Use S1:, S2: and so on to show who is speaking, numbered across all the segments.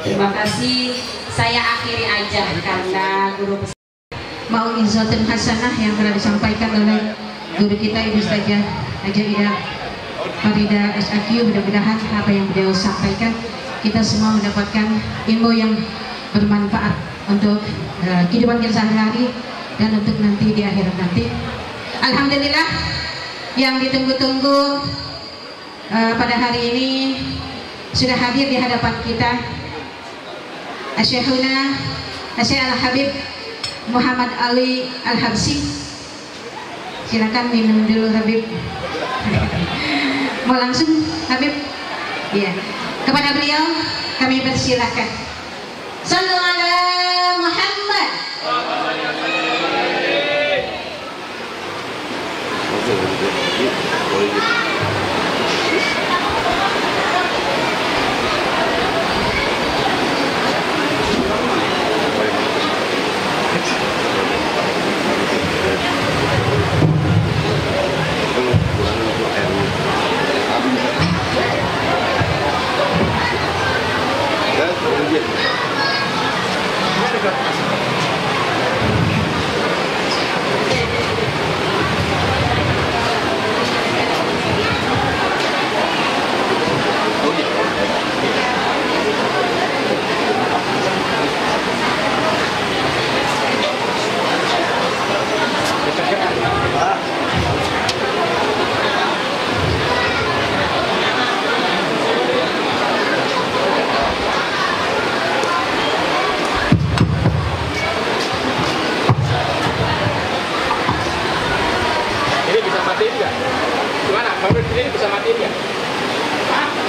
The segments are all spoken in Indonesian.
S1: Terima kasih, saya akhiri aja karena guru mau izzatul hasanah yang telah disampaikan oleh guru kita Ibu Ustazah Haja Ida Farida SAQ. Mudah-mudahan apa yang beliau sampaikan kita semua mendapatkan ilmu yang bermanfaat untuk kehidupan kita sehari-hari dan untuk nanti di akhirat nanti. Alhamdulillah, yang ditunggu-tunggu pada hari ini sudah hadir di hadapan kita Asy-Syekhuna Asy-Syeikh Al-Habib Muhammad Ali Al-Habsyi. Silakan minum dulu Habib. Mau langsung Habib? Iya. Kepada beliau kami persilakan. Shallu ala Muhammad.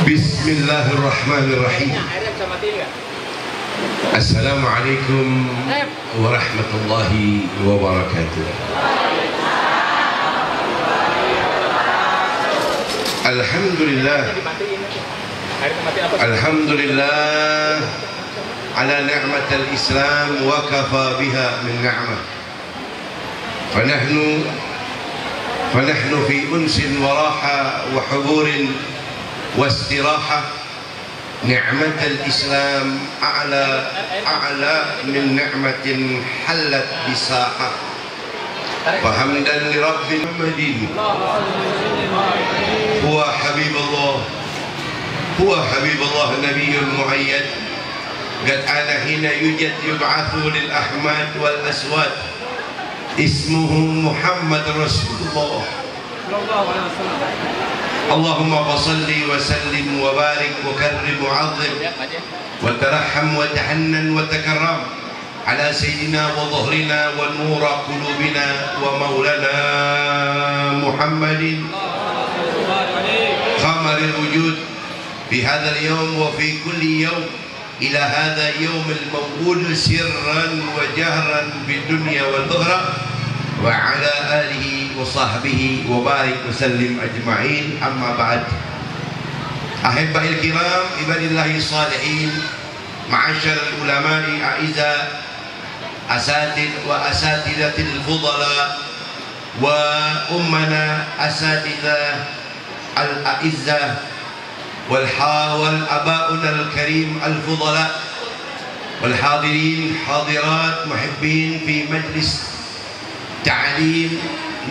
S2: Bismillahirrahmanirrahim. Assalamualaikum warahmatullahi wabarakatuh. Alhamdulillah. Alhamdulillah ala ni'matil Islam wa kafa biha min ni'mah. فنحن في أنس وراحة وحضور واستراحة. نعمة الإسلام أعلى من نعمة حلت بساحة. فحمدا لرب محمد هو حبيب الله نبي المؤيد. قد آن حين يبعث للأحماد والأسواد. اسمه محمد رسول الله. اللهم صل وسلم وبارك وكرم وعظم وترحم وتحنن وتكرم على سيدنا وظهرنا ونور قلوبنا ومولانا محمد قمر الوجود في هذا اليوم وفي كل يوم إلى هذا يوم الموعود سرا وجهرا بالدنيا والأخرى وعلى آله وصحبه وبارك وسلم أجمعين. أما بعد، أحبائي الكرام عباد الله الصالحين، معاشر العلماء أعزاء، أساتذة وأساتذة الفضلاء، وأمنا أساتذة الأعزة والآباؤنا الكريم الفضلاء، والحاضرين حاضرات محبين في مجلس تعليم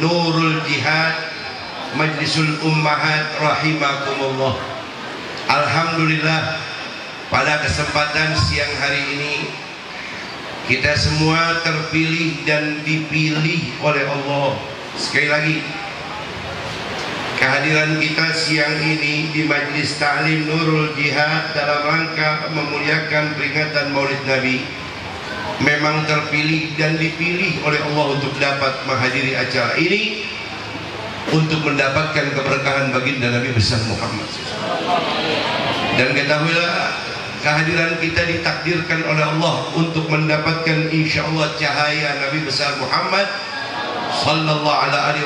S2: نور الجهاد مجلس الأمهات rahimakumullah. Alhamdulillah, pada kesempatan siang hari ini Kita semua terpilih dan dipilih oleh Allah. Sekali lagi, kehadiran kita siang ini di Majlis Ta'lim Nurul Jihad dalam rangka memuliakan peringatan Maulid Nabi memang terpilih dan dipilih oleh Allah untuk dapat menghadiri acara ini untuk mendapatkan keberkahan baginda Nabi besar Muhammad. Dan ketahuilah, kehadiran kita ditakdirkan oleh Allah untuk mendapatkan insyaallah cahaya Nabi besar Muhammad sallallahu alaihi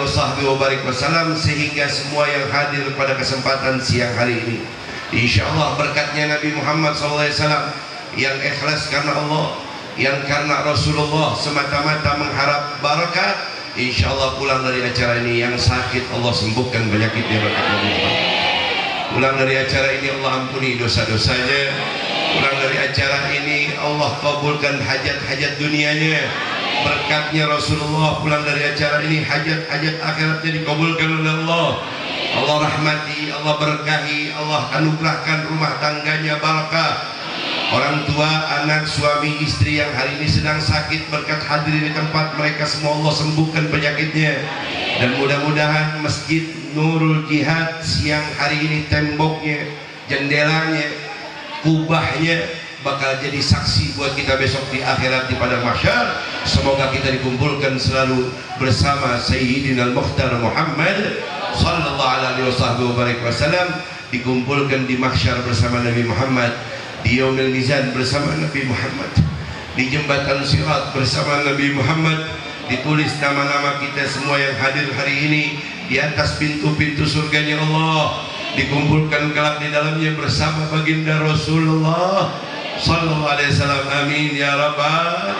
S2: wasallam, sehingga semua yang hadir pada kesempatan siang hari ini insyaallah berkatnya Nabi Muhammad sallallahu alaihi wasallam yang ikhlas karena Allah, yang karena Rasulullah semata-mata mengharap barakat, insyaallah pulang dari acara ini yang sakit Allah sembuhkan penyakitnya berkat Nabi Muhammad. Pulang dari acara ini Allah ampuni dosa-dosanya. Pulang dari acara ini Allah kabulkan hajat-hajat dunianya berkatnya Rasulullah. Pulang dari acara ini hajat-hajat akhiratnya dikabulkan oleh Allah. Allah rahmati, Allah berkahi, Allah anugerahkan rumah tangganya barakah. Orang tua, anak, suami, istri yang hari ini sedang sakit berkat hadir di tempat mereka semua Allah sembuhkan penyakitnya. Dan mudah-mudahan Masjid Nurul Jihad siang hari ini temboknya, jendelanya, kubahnya bakal jadi saksi buat kita besok di akhirat di padang mahsyar. Semoga kita dikumpulkan selalu bersama Sayyidina Al-Mukhtar Muhammad sallallahu alaihi wasallam, dikumpulkan di mahsyar bersama Nabi Muhammad, di Yaumil Mizan bersama Nabi Muhammad, di jembatan Sirat bersama Nabi Muhammad, ditulis nama-nama kita semua yang hadir hari ini di atas pintu-pintu surganya Allah, dikumpulkan kelak di dalamnya bersama baginda Rasulullah sallallahu alaihi wasallam. Amin ya rabbal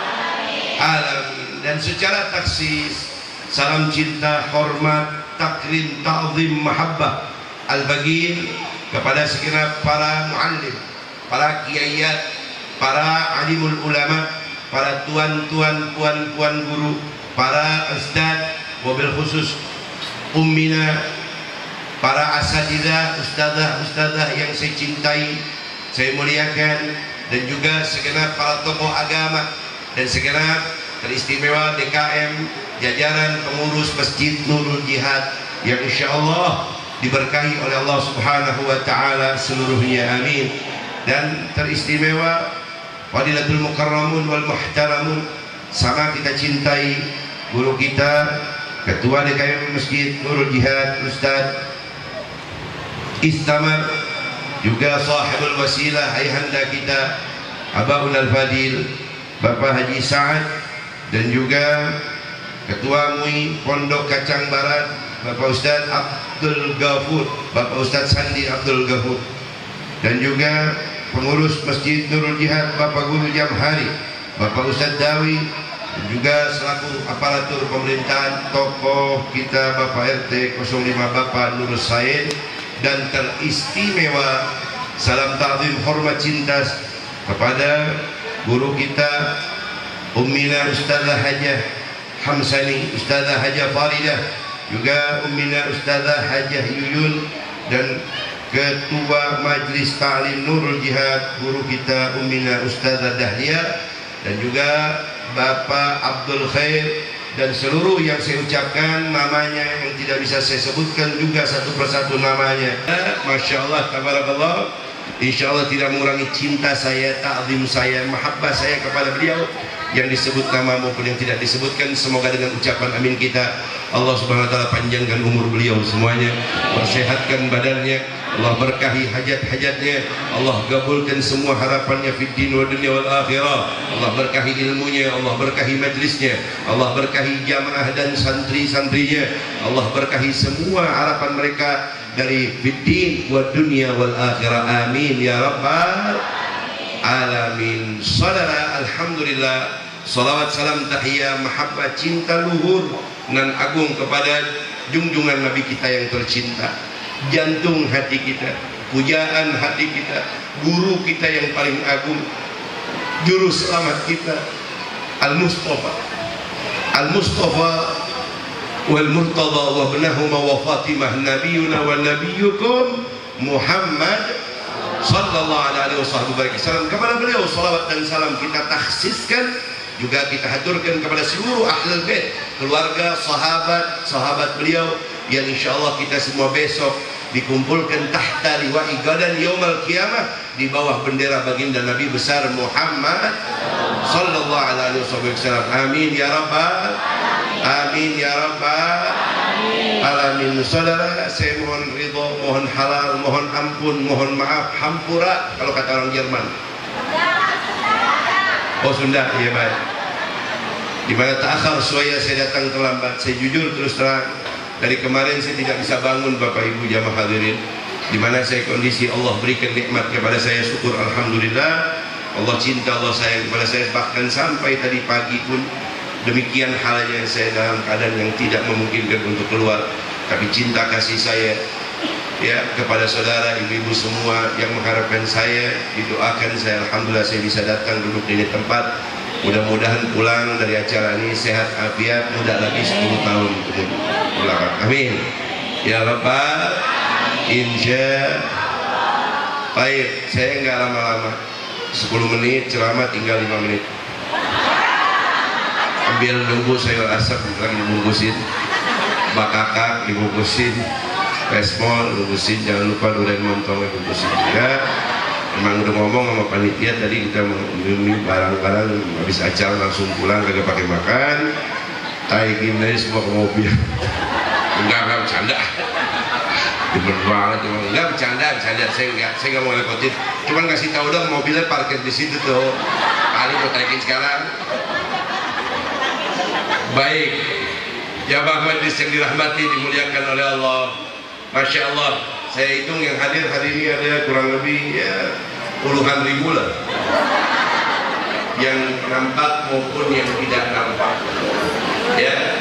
S2: alamin. Dan secara taksis, salam cinta, hormat, takrim, ta'zim, mahabbah al-bagin kepada segenap para muallim, para kiaiat, para alimul ulama, para tuan-tuan, puan-puan guru, para ustaz, wabil khusus ummina, para asatidzah, ustazah yang saya cintai, saya muliakan, dan juga segenap para tokoh agama dan segenap teristimewa DKM, jajaran pengurus Masjid Nurul Jihad yang insyaallah diberkahi oleh Allah Subhanahu wa taala seluruhnya, amin. Dan teristimewa Fadilatul Mukarramun wal Muhtaramun, sama kita cintai guru kita, Ketua DKM Masjid Nurul Jihad Ustaz Istamar, juga sahibul wasilah ayahanda kita Abaul Al-Fadil Bapak Haji Sa'ad, dan juga Ketua MUI Pondok Kacang Barat Bapak Ustaz Abdul Ghafur, Bapak Ustaz Sandi Abdul Ghafur, dan juga pengurus Masjid Nurul Jihad Bapak Guru Jamhari Bapak Ustaz Dawi, dan juga selaku aparatur pemerintahan tokoh kita Bapak RT 05 Bapak Nur Said. Dan teristimewa salam ta'zim hormat cinta kepada guru kita Ummina Ustazah Hajah Hamsani, Ustazah Hajah Faridah, juga Ummina Ustazah Hajah Yuyun, dan Ketua Majlis Ta'lim Nurul Jihad guru kita Ummina Ustazah Dahlia, dan juga Bapak Abdul Khair, dan seluruh yang saya ucapkan namanya yang tidak bisa saya sebutkan juga satu persatu namanya. Masya Allah, tabarakallah. Insya Allah tidak mengurangi cinta saya, ta'zim saya, mahabbah saya kepada beliau yang disebut nama maupun yang tidak disebutkan. Semoga dengan ucapan amin kita Allah Subhanahu wa taala panjangkan umur beliau semuanya, persehatkan badannya, Allah berkahi hajat-hajatnya, Allah gabulkan semua harapannya fid din wa dunya wal akhirah, Allah berkahi ilmunya, Allah berkahi majlisnya, Allah berkahi jamaah dan santri-santrinya, Allah berkahi semua harapan mereka dari fid din wa dunya wal akhirah, amin ya rabbal alamin. Saudara, alhamdulillah, salawat salam tahiyah mahabbah cinta luhur nan agung kepada junjungan Nabi kita yang tercinta, jantung hati kita, pujaan hati kita, guru kita yang paling agung, juru selamat kita, Al-Mustafa wal Murtada wa ibnahuma wa Fatimah nabiyuna wa nabiyukum Muhammad sallallahu alaihi wasallam. Kepada beliau salawat dan salam kita takhsiskan Juga kita haturkan kepada seluruh ahlul bait, keluarga, sahabat beliau yang insyaallah kita semua besok dikumpulkan tahta liwa'i gadan yaumal qiyamah, di bawah bendera baginda Nabi besar Muhammad sallallahu alaihi wasallam. Amin ya rabbal amin ya rabbal alamin. Saudara, saya mohon ridho, mohon halal, mohon ampun, mohon maaf, hampura kalau kata orang Jerman. Oh Sunda, ya baik. Dimana ta'akhir suaya, saya datang terlambat. Saya jujur terus terang, dari kemarin saya tidak bisa bangun Bapak Ibu jamaah hadirin. Dimana saya kondisi Allah berikan nikmat kepada saya, syukur alhamdulillah. Allah cinta, Allah sayang kepada saya, bahkan sampai tadi pagi pun demikian halnya saya dalam keadaan yang tidak memungkinkan untuk keluar, tapi cinta kasih saya ya kepada saudara, ibu-ibu semua yang mengharapkan saya, didoakan saya, alhamdulillah saya bisa datang duduk di tempat. Mudah-mudahan pulang dari acara ini sehat afiat, muda lagi 10 tahun pulang. Amin ya rabbal insya. Baik, saya enggak lama-lama, 10 menit ceramah, tinggal 5 menit. Ambil nunggu sayur asap lagi dibungkusin, bakakak dibungkusin, resmol dibungkusin, jangan lupa durian montong dibungkusin juga. Emang udah ngomong sama panitia tadi, kita mengunjungi barang-barang habis acara langsung pulang, kagak pakai makan, taikin aja semua ke mobil. Enggak bercanda, bener banget, enggak bercanda, saya nggak mau repotin, cuman kasih tahu dong mobilnya parkir di situ tuh, kali mau taikin sekarang. Baik, jamaah majlis yang dirahmati, dimuliakan oleh Allah, masya Allah, saya hitung yang hadir hari ini ada kurang lebih ya, puluhan ribu lah, yang nampak maupun yang tidak nampak. Ya,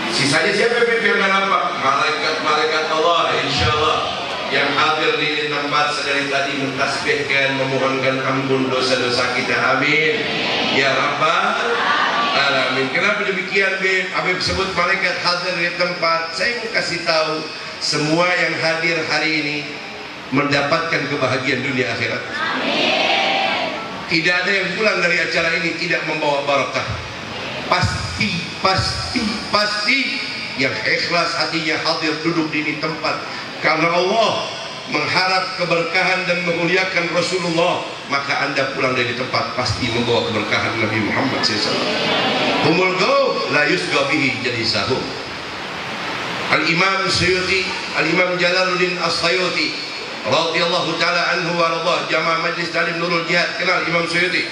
S2: sisanya siapa yang nampak? Malaikat Allah, insya Allah yang hadir di tempat sedari tadi mentasbihkan, memohonkan ampun dosa-dosa kita. Amin ya rabbal alamin. Kenapa demikian, Habib sebut malaikat hadir di tempat? Saya mau kasih tahu, semua yang hadir hari ini mendapatkan kebahagiaan dunia akhirat. Amin. Tidak ada yang pulang dari acara ini tidak membawa barakah. Pasti yang ikhlas hatinya hadir duduk di ini tempat karena Allah mengharap keberkahan dan memuliakan Rasulullah, maka Anda pulang dari tempat pasti membawa keberkahan Nabi Muhammad SAW. Humul gaub la yusga bihi jalisahum. Al-Imam Suyuti, Al-Imam Jalaluddin As-Sayuti radhiyallahu ta'ala anhu wa radhah, jamaah majlis Talim Nurul Jihad kenal Imam Suyuti?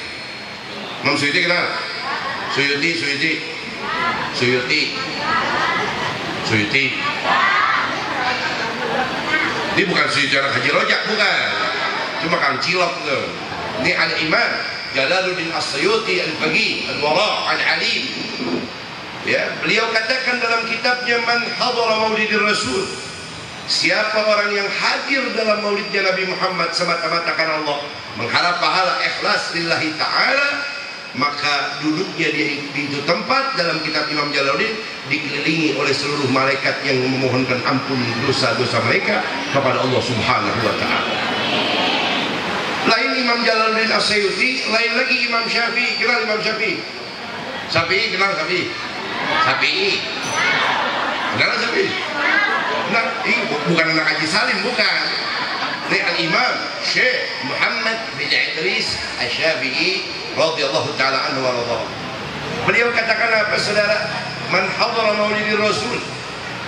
S2: Imam Suyuti kenal? Suyuti ini bukan Suyuti anak Haji Rojak, bukan, cuma Kang Cilok tuh. Ini Al-Imam Jalaluddin As-Sayuti Al-Faqih Al-Wara' Al-Alim. Ya, beliau katakan dalam kitabnya, man hadara maulidir Rasul, siapa orang yang hadir dalam maulidnya Nabi Muhammad semata-mata karena Allah, mengharap pahala ikhlas lillahi ta'ala, maka duduknya di itu tempat dalam kitab Imam Jalaluddin dikelilingi oleh seluruh malaikat yang memohonkan ampun dosa-dosa mereka kepada Allah Subhanahu wa ta'ala. Lain Imam Jalaluddin As-Sayuti, lain lagi Imam Syafi'i. Kenal Imam Syafi'i? Kenal Syafi'i? Kenal Syafi'i? Nah, ini bukan anak Haji Salim, bukan. Ini Al-Imam Syekh Muhammad bin Idris Asy-Syafi'i radhiyallahu ta'ala anhu wa radhah. Beliau katakan apa saudara? Man hadara maulidir Rasul,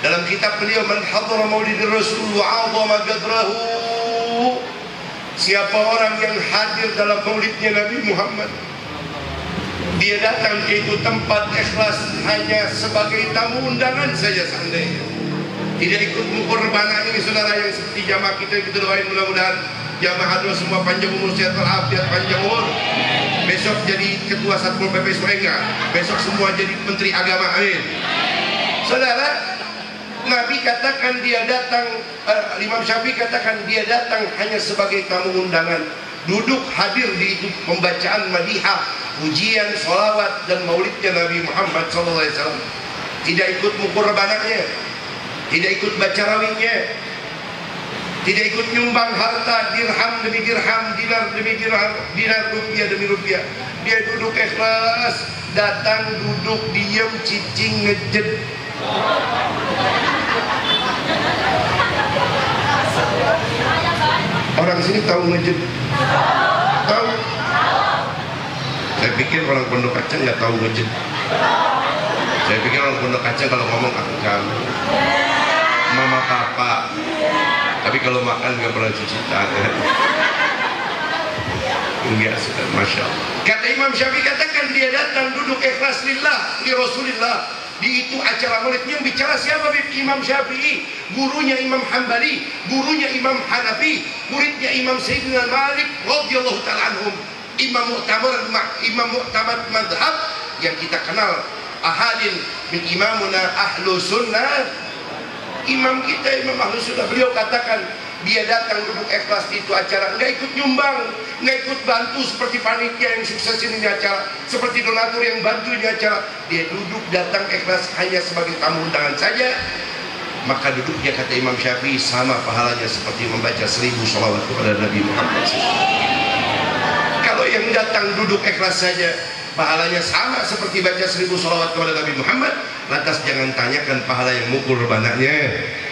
S2: dalam kitab beliau, man hadara maulidir Rasul wa 'azama qadrahu, siapa orang yang hadir dalam maulidnya Nabi Muhammad, dia datang ke itu tempat ikhlas hanya sebagai tamu undangan saja seandainya, tidak ikut mengkorbankan ini saudara, yang seperti jamaah kita doain mudah-mudahan jamaah dua semua panjang umur, sehat walafiat, panjang umur, besok jadi ketua Satpol PP Suenga, besok semua jadi menteri agama, amin. Saudara, Nabi katakan dia datang, Imam Syafi'i katakan dia datang hanya sebagai tamu undangan, duduk hadir di itu pembacaan madihah, pujian, sholawat dan maulidnya Nabi Muhammad SAW, tidak ikut mengkorbankannya, tidak ikut baca rawihnya, tidak ikut nyumbang harta dirham demi dirham, dinar demi dinar, rupiah demi rupiah. Dia duduk ikhlas, datang duduk diam, cicing ngejed. Orang sini tahu ngejed? Tahu? Saya pikir orang Pondok Kacang nggak tahu ngejed. Saya pikir orang Pondok Kacang kalau ngomong akang, mama papa, tapi kalau makan nggak pernah cuci tangan. Enggak, masya Allah. Kata Imam Syafi'i, katakan dia datang duduk ikhlas lillah, li Rasulillah. Di itu acara maulidnya yang bicara siapa? Imam Syafi'i, gurunya Imam Hambali, gurunya Imam Hanafi, muridnya Imam Sayyidina Malik radhiyallahu ta'ala anhum. Imam Mu'tamad madhab yang kita kenal, ahadin min imamuna ahlu sunnah. Imam kita, Imam ahlu sunnah, beliau katakan dia datang duduk ikhlas di itu acara, nggak ikut nyumbang, nggak ikut bantu seperti panitia yang sukses ini acara, seperti donatur yang bantu ini acara. Dia duduk datang ikhlas hanya sebagai tamu undangan saja. Maka duduknya, kata Imam Syafi'i, sama pahalanya seperti membaca 1000 sholawat kepada Nabi Muhammad SAW. Kalau yang datang duduk ikhlas saja pahalanya sama seperti baca 1000 sholawat kepada Nabi Muhammad, lantas jangan tanyakan pahala yang mukul rebananya,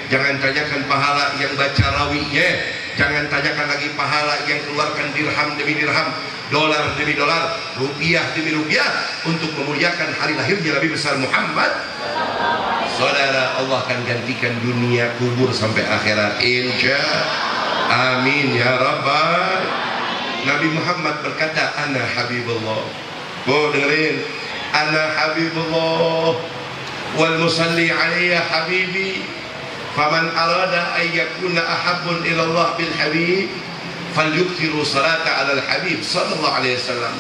S2: jangan tanyakan pahala yang baca rawinya, jangan tanyakan lagi pahala yang keluarkan dirham demi dirham, dolar demi dolar, rupiah demi rupiah untuk memuliakan hari lahirnya Nabi besar Muhammad. Saudara, Allah akan gantikan dunia kubur sampai akhirat, insya amin ya rabbal. Nabi Muhammad berkata, ana habibullah. Oh, dengerin, ana habibullah wal musalli alayya habibi, faman arada an yakuna ahabbun ila Allah bil habib falyukthiru salata ala al habib sallallahu alaihi wasallam.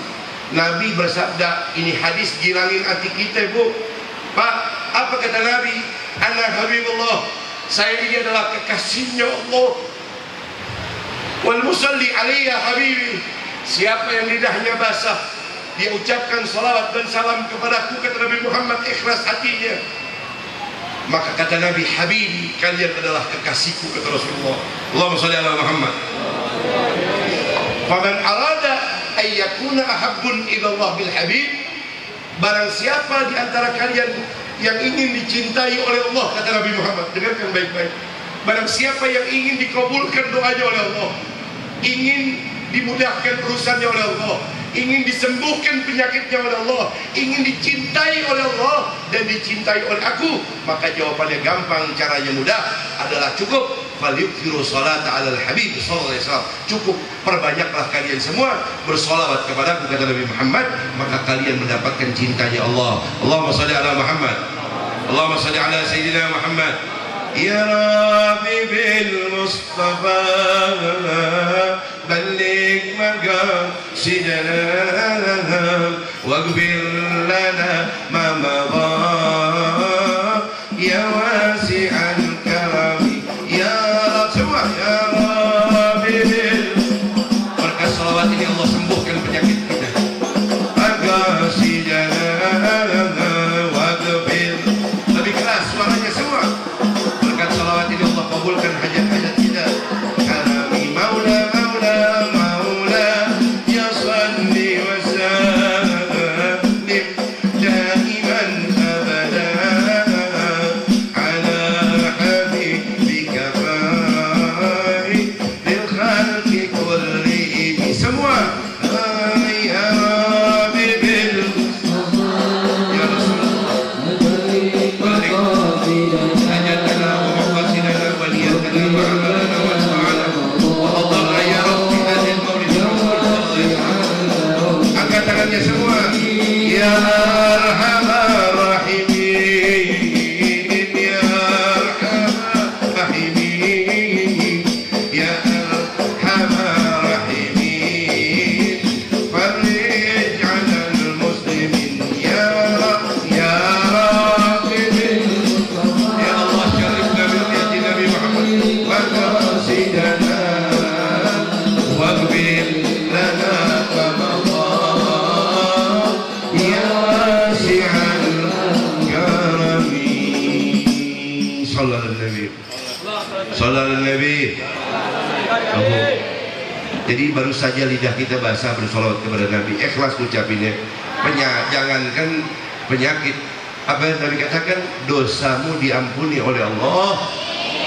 S2: Nabi bersabda, ini hadis girangin hati kita, Bu. Pak, apa kata Nabi? Ana habibullah, saya ini adalah kekasihnya Allah. Wal musalli alayya habibi, siapa yang lidahnya basah dia ucapkan salawat dan salam kepadaku, kata Nabi Muhammad, ikhlas hatinya, maka kata Nabi, habibi, kalian adalah kekasihku, kata Rasulullah. Allahumma shalli ala Muhammad. Faman arada an yakuna ahabbun ila Allah bil habib, barang siapa di antara kalian yang ingin dicintai oleh Allah, kata Nabi Muhammad, dengarkan baik-baik, barang siapa yang ingin dikabulkan doanya oleh Allah, ingin dimudahkan urusannya oleh Allah, ingin disembuhkan penyakitnya oleh Allah, ingin dicintai oleh Allah dan dicintai oleh aku, maka jawabannya gampang, caranya mudah, adalah cukup falyukthiru salata alal habib sallallahu alaihi wasallam. Cukup perbanyaklah kalian semua bersolawat kepadaku, kata Nabi Muhammad, maka kalian mendapatkan cintanya Allah. Allahumma shalli ala Muhammad, Allahumma shalli ala Sayyidina Muhammad. Ya Rabbi bil Mustafa balligh maqasidana waghfir lana ma madha ya wasi'al karami ya semua. Ya Rabbi bil, berkat salawat ini Allah sembuhkan penyakit kita. Maqasidana waghfir, lebih keras suaranya semua. Salawat ini Allah kabulkan hajat-hajat kita. Karami maula maula maula ya salli wa sallim daiman abada ala habibika fa'i lil khalqi kullihim. Semua ya Rabbi bil ya Rasulullah angkat tangannya semua. Ya Arhamar Rahimin, Ya Arhamar Rahimin, Ya Arhamar Rahimin, farij 'alal muslimin ya Rabbi ya Rabbi. Ya Allah, syarifna bil hadi Nabi Muhammad wa qasidana waghfir lana ma madha ya Oh. Jadi baru saja lidah kita basah bersolawat kepada Nabi, ikhlas ucapinnya. Jangankan penyakit, apa yang Nabi katakan, dosamu diampuni oleh Allah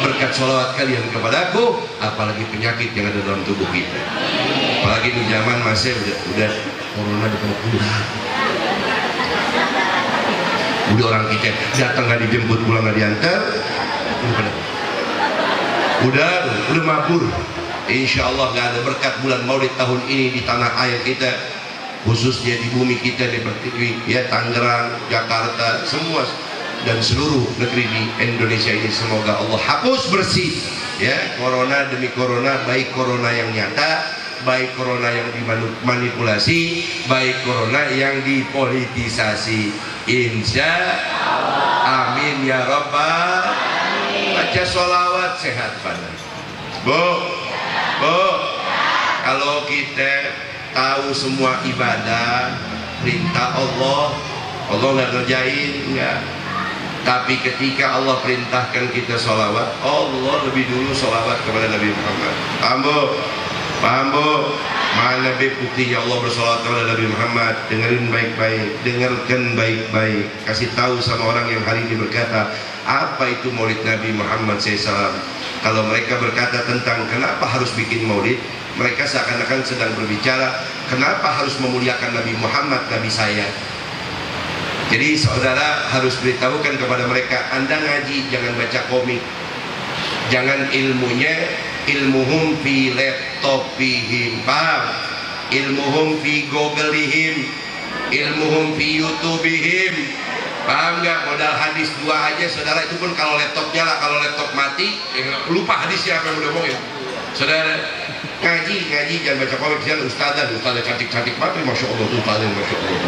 S2: berkat solawat kalian kepadaku, apalagi penyakit yang ada dalam tubuh kita. Apalagi di zaman masih udah corona udah orang kita datang nggak dijemput, pulang nggak diantar, udah mabur. Insya Allah nggak ada berkat bulan Maulid tahun ini di tanah air kita, khususnya di bumi kita di Pertiwi, ya, Tangerang, Jakarta, semua dan seluruh negeri di Indonesia ini. Semoga Allah hapus bersih ya corona demi corona, baik corona yang nyata, baik corona yang dimanipulasi, baik corona yang dipolitisasi. Insya Allah, amin ya rabbal. Baca sholawat sehat badan. Bu, kalau kita tahu semua ibadah perintah Allah nggak ngerjain, enggak. Tapi ketika Allah perintahkan kita sholawat, Allah lebih dulu sholawat kepada Nabi Muhammad. Paham bu? Mana buktinya Allah bersolawat kepada Nabi Muhammad? Dengerin baik-baik, dengarkan baik-baik. Kasih tahu sama orang yang hari ini berkata, apa itu Maulid Nabi Muhammad SAW? Kalau mereka berkata tentang kenapa harus bikin maulid, mereka seakan-akan sedang berbicara kenapa harus memuliakan Nabi Muhammad, Nabi saya. Jadi saudara harus beritahukan kepada mereka, Anda ngaji jangan baca komik, jangan ilmuhum fi laptopihim, paham? Ilmuhum fi googlihim, ilmuhum fi youtubihim, paham nggak? Modal hadis 2 aja saudara, itu pun kalau laptop nyala, kalau laptop mati lupa hadisnya apa yang udah ngomongin. Saudara ngaji jangan baca komik. Jangan ustazah cantik-cantik mati, masya Allah tuh ustazah, masya Allah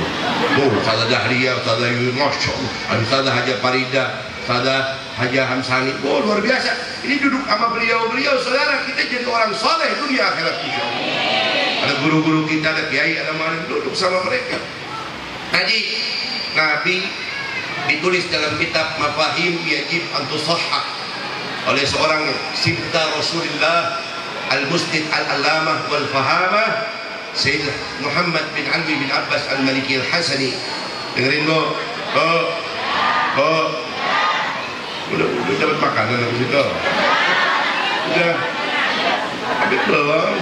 S2: tuh ustazah Dahlia, ustazah Yuyun, masya Allah, ustazah Haja Farida, ustazah Haja Hamsani, luar biasa. Ini duduk sama beliau saudara, kita jadi orang soleh dunia akhirat insya Allah. Ada guru-guru kita, ada kiai, ada maling, duduk sama mereka ngaji. Nabi ditulis dalam kitab Mafahim Yajib Antusahhah oleh seorang Sibta Rasulullah Al-Musnid Al-Alamah Wal-Fahamah Sayyid Muhammad bin Ali bin Abbas Al-Maliki Al-Hasani. Dengerin bu, udah dapat makanan habis itu? Udah? Habis belum?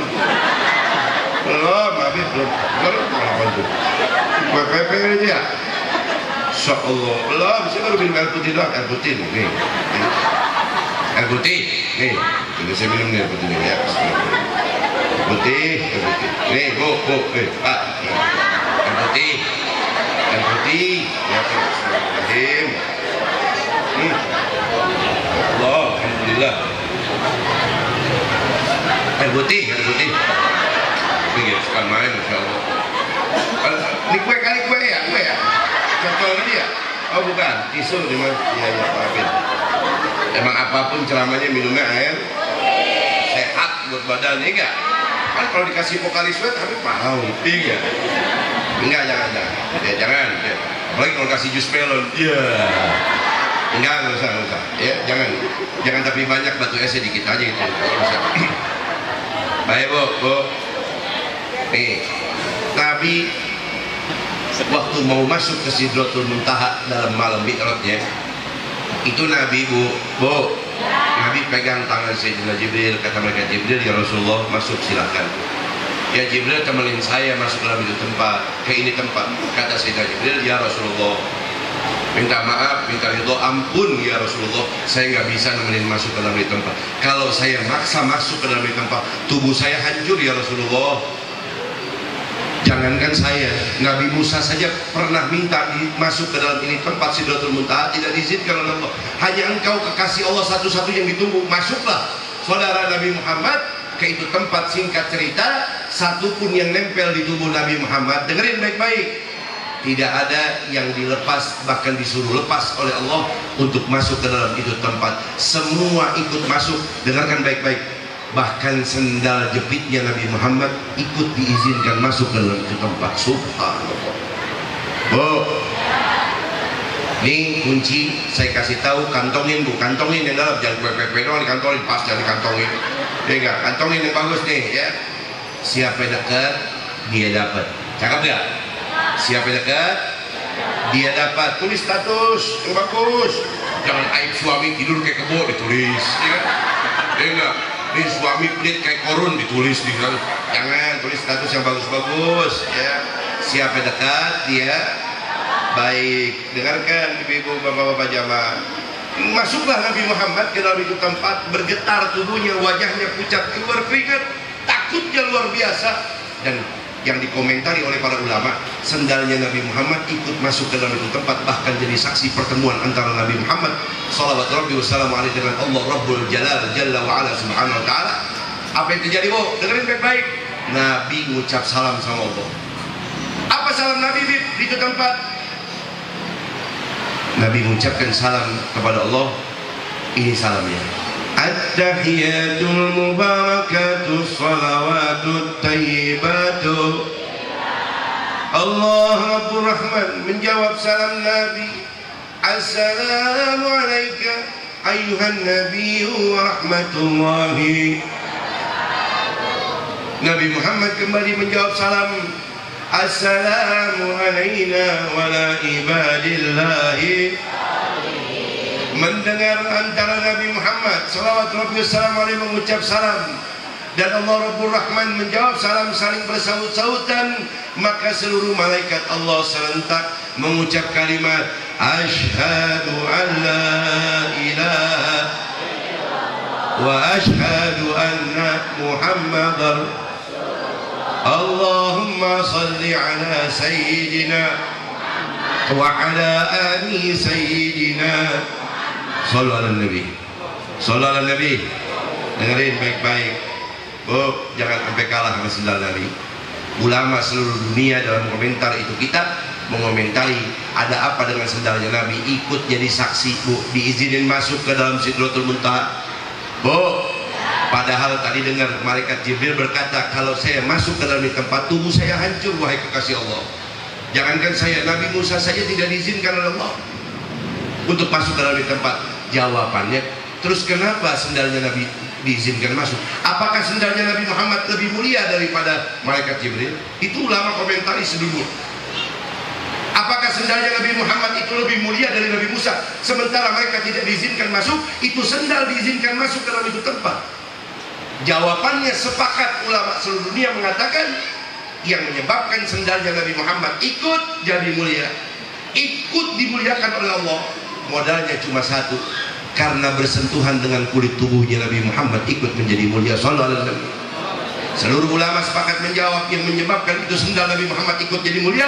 S2: Habis belum? Baru apa itu? Pepe aja ya? Insya Allah belum. Saya baru minum air putih doang, air putih nih. Air putih nih, ini saya minum nih air putih nih ya. Air putih nih bu, pak, air putih ya. Bismillahirrahmanirrahim. Allah, alhamdulillah. Air putih ini ya, suka main insya Allah. Ini kue ya cocol ini ya. Oh bukan, tisu nih mas. Iya maafin. Emang apapun ceramahnya minumnya air sehat buat badan, enggak? Kan kalau dikasih vokalis wet tapi mau, enggak? Enggak, jangan. Apalagi kalau kasih jus melon, enggak usah. Ya, jangan tapi banyak, batu esnya dikit aja itu. Baik bu. Nih, Nabi waktu mau masuk ke Sidratul Muntaha dalam malam Mi'rajnya, itu Nabi Nabi pegang tangan Sayyidina Jibril, kata mereka, Jibril ya Rasulullah masuk silakan. Ya Jibril temenin saya masuk dalam itu tempat, ke ini tempat. Kata Sayyidina Jibril, ya Rasulullah minta maaf, minta ridho, ampun ya Rasulullah, saya nggak bisa nemenin masuk ke dalam itu tempat. Kalau saya maksa masuk ke dalam itu tempat, tubuh saya hancur ya Rasulullah. Jangankan saya, Nabi Musa saja pernah minta masuk ke dalam ini tempat Sidratul Muntaha, tidak diizinkan oleh Allah. Hanya engkau kekasih Allah satu-satu yang ditunggu, masuklah saudara Nabi Muhammad ke itu tempat. Singkat cerita, satupun yang nempel di tubuh Nabi Muhammad, dengerin baik-baik, tidak ada yang dilepas, bahkan disuruh lepas oleh Allah untuk masuk ke dalam itu tempat. Semua ikut masuk, dengarkan baik-baik. Bahkan sendal jepitnya Nabi Muhammad ikut diizinkan masuk ke dalam itu tempat. Subhanallah. Ini kunci saya kasih tahu, kantongin bu, kantongin yang dalam, jangan pepe doang dikantongin, pas jangan dikantongin. Pegang, kantongin yang bagus nih ya. Siapa dekat, dia dapat. Cakep gak? Siapa dekat, dia dapat. Tulis status yang bagus. Jangan aib suami tidur kayak kebo ditulis, ya kan? Ya enggak? Ini suami pelit kayak korun ditulis di sana. Jangan, tulis status yang bagus-bagus ya. Siapa dekat, dia baik. Dengarkan ibu-ibu, bapak-bapak jamaah. Masuklah Nabi Muhammad ke dalam itu tempat, bergetar tubuhnya, wajahnya pucat, keluar keringat, takutnya luar biasa. Dan yang dikomentari oleh para ulama, sendalnya Nabi Muhammad ikut masuk ke dalam itu tempat, bahkan jadi saksi pertemuan antara Nabi Muhammad sallallahu alaihi wasallam dengan Allah Rabbul Jalal Jalla wa Ala subhanahu wa ta'ala. Apa yang terjadi, Bu? Dengerin baik-baik. Nabi ngucap salam sama Allah. Apa salam Nabi di itu tempat? Nabi mengucapkan salam kepada Allah. Ini salamnya: At-tahiyatul mubarakatuh salawatut tayyibatu. Allah Rabbur Rahman menjawab salam Nabi. Assalamu alaika ayuhan nabiyyu wa rahmatullahi. Nabi Muhammad kembali menjawab salam. Assalamu alayna wa la ibadillahi. Mendengar antara Nabi Muhammad sallallahu alaihi wasallam mengucap salam dan Allah Rabbul Rahman menjawab salam, saling bersaut-sautan, maka seluruh malaikat Allah serentak mengucap kalimat asyhadu an la ilaha wa asyhadu anna Muhammadar. Allahumma salli ala sayyidina wa ala ali sayyidina. Sallu ala Nabi. Sallu ala Nabi. Dengerin baik-baik, Bu, jangan sampai kalah sama sendal Nabi. Ulama seluruh dunia dalam komentar itu kitab mengomentari ada apa dengan sendalnya Nabi, ikut jadi saksi, Bu, diizinin masuk ke dalam Sidratul Muntaha. Bu, padahal tadi dengar malaikat Jibril berkata, kalau saya masuk ke dalam tempat, tubuh saya hancur, wahai kekasih Allah. Jangankan saya, Nabi Musa saja tidak diizinkan oleh Allah untuk masuk ke dalam tempat. Jawabannya, terus kenapa sendalnya Nabi diizinkan masuk? Apakah sendalnya Nabi Muhammad lebih mulia daripada malaikat Jibril? Itu ulama komentari sedunia. Apakah sendalnya Nabi Muhammad itu lebih mulia dari Nabi Musa, sementara mereka tidak diizinkan masuk? Itu sendal diizinkan masuk ke dalam itu tempat. Jawabannya sepakat ulama seluruh dunia mengatakan yang menyebabkan sendalnya Nabi Muhammad ikut jadi mulia, ikut dimuliakan oleh Allah, modalnya cuma satu, karena bersentuhan dengan kulit tubuhnya Nabi Muhammad ikut menjadi mulia. Sallallahu alaihi wasallam. Seluruh ulama sepakat menjawab yang menyebabkan itu sendal Nabi Muhammad ikut jadi mulia,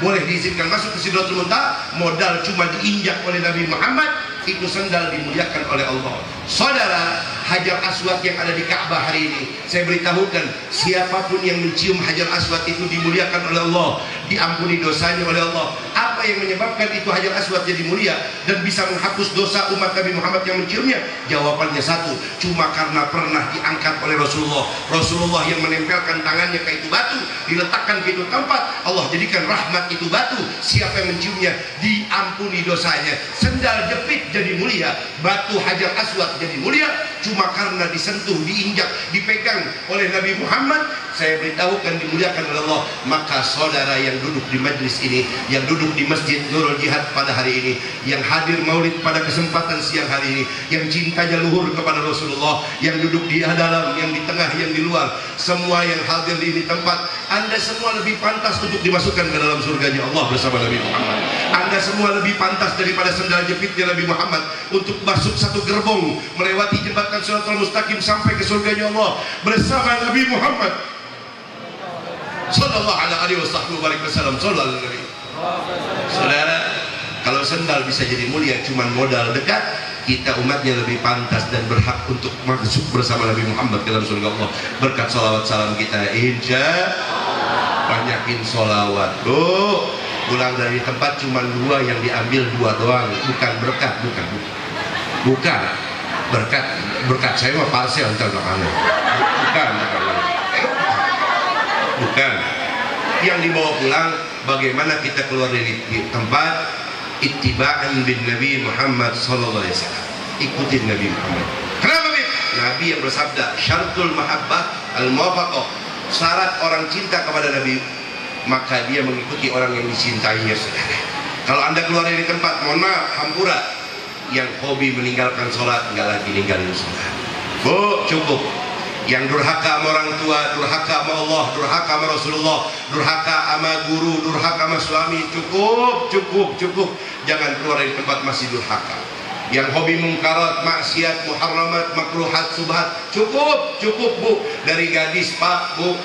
S2: boleh diizinkan masuk ke Sidratul Muntaha, modal cuma diinjak oleh Nabi Muhammad, itu sendal dimuliakan oleh Allah. Saudara, Hajar Aswad yang ada di Ka'bah hari ini, saya beritahukan, siapapun yang mencium Hajar Aswad itu dimuliakan oleh Allah, diampuni dosanya oleh Allah. Apa yang menyebabkan itu Hajar Aswad jadi mulia dan bisa menghapus dosa umat Nabi Muhammad yang menciumnya? Jawabannya satu, cuma karena pernah diangkat oleh Rasulullah. Rasulullah yang menempelkan tangannya ke itu batu, diletakkan ke itu tempat, Allah jadikan rahmat itu batu. Siapa yang menciumnya diampuni dosanya. Sendal jepit jadi mulia, batu Hajar Aswad jadi mulia, cuma karena disentuh, diinjak, dipegang oleh Nabi Muhammad. Saya beritahukan dimuliakan oleh Allah. Maka saudara yang duduk di majlis ini, yang duduk di Masjid Nurul Jihad pada hari ini, yang hadir maulid pada kesempatan siang hari ini, yang cintanya luhur kepada Rasulullah, yang duduk di dalam, yang di tengah, yang di luar, semua yang hadir di ini tempat, Anda semua lebih pantas untuk dimasukkan ke dalam surganya Allah bersama Nabi Muhammad. Anda semua lebih pantas daripada sendal jepitnya Nabi Muhammad untuk masuk satu gerbong, melewati jembatan Shiratal Mustaqim sampai ke surganya Allah bersama Nabi Muhammad sallallahu alaihi wasallam. Sallallahu alaihi. Saudara, kalau sendal bisa jadi mulia cuma modal dekat, kita umatnya lebih pantas dan berhak untuk masuk bersama Nabi Muhammad ke dalam surga Allah berkat salawat salam kita. Insya banyakin solawat. Bu, pulang dari tempat cuma dua yang diambil, dua doang, bukan berkat, bukan berkat saya mah parsial, bukan yang dibawa pulang. Bagaimana kita keluar dari tempat, ittiba'an bin Nabi Muhammad sallallahu alaihi wasallam, ikutin Nabi Muhammad. Kenapa, Bib? Nabi yang bersabda, syaratul mahabbah al-muwafaqah, syarat orang cinta kepada Nabi maka dia mengikuti orang yang dicintainya, saudara. Kalau anda keluar dari tempat, mohon maaf, hampura, yang hobi meninggalkan sholat nggak lagi ninggalin sholat. Bu, cukup. Yang durhaka sama orang tua, durhaka sama Allah, durhaka sama Rasulullah, durhaka sama guru, durhaka sama suami, cukup. Jangan keluar dari tempat masih durhaka. Yang hobi mungkarat, maksiat, muharramat, makruhat, subhat, cukup Bu. Dari gadis, Pak, Bu,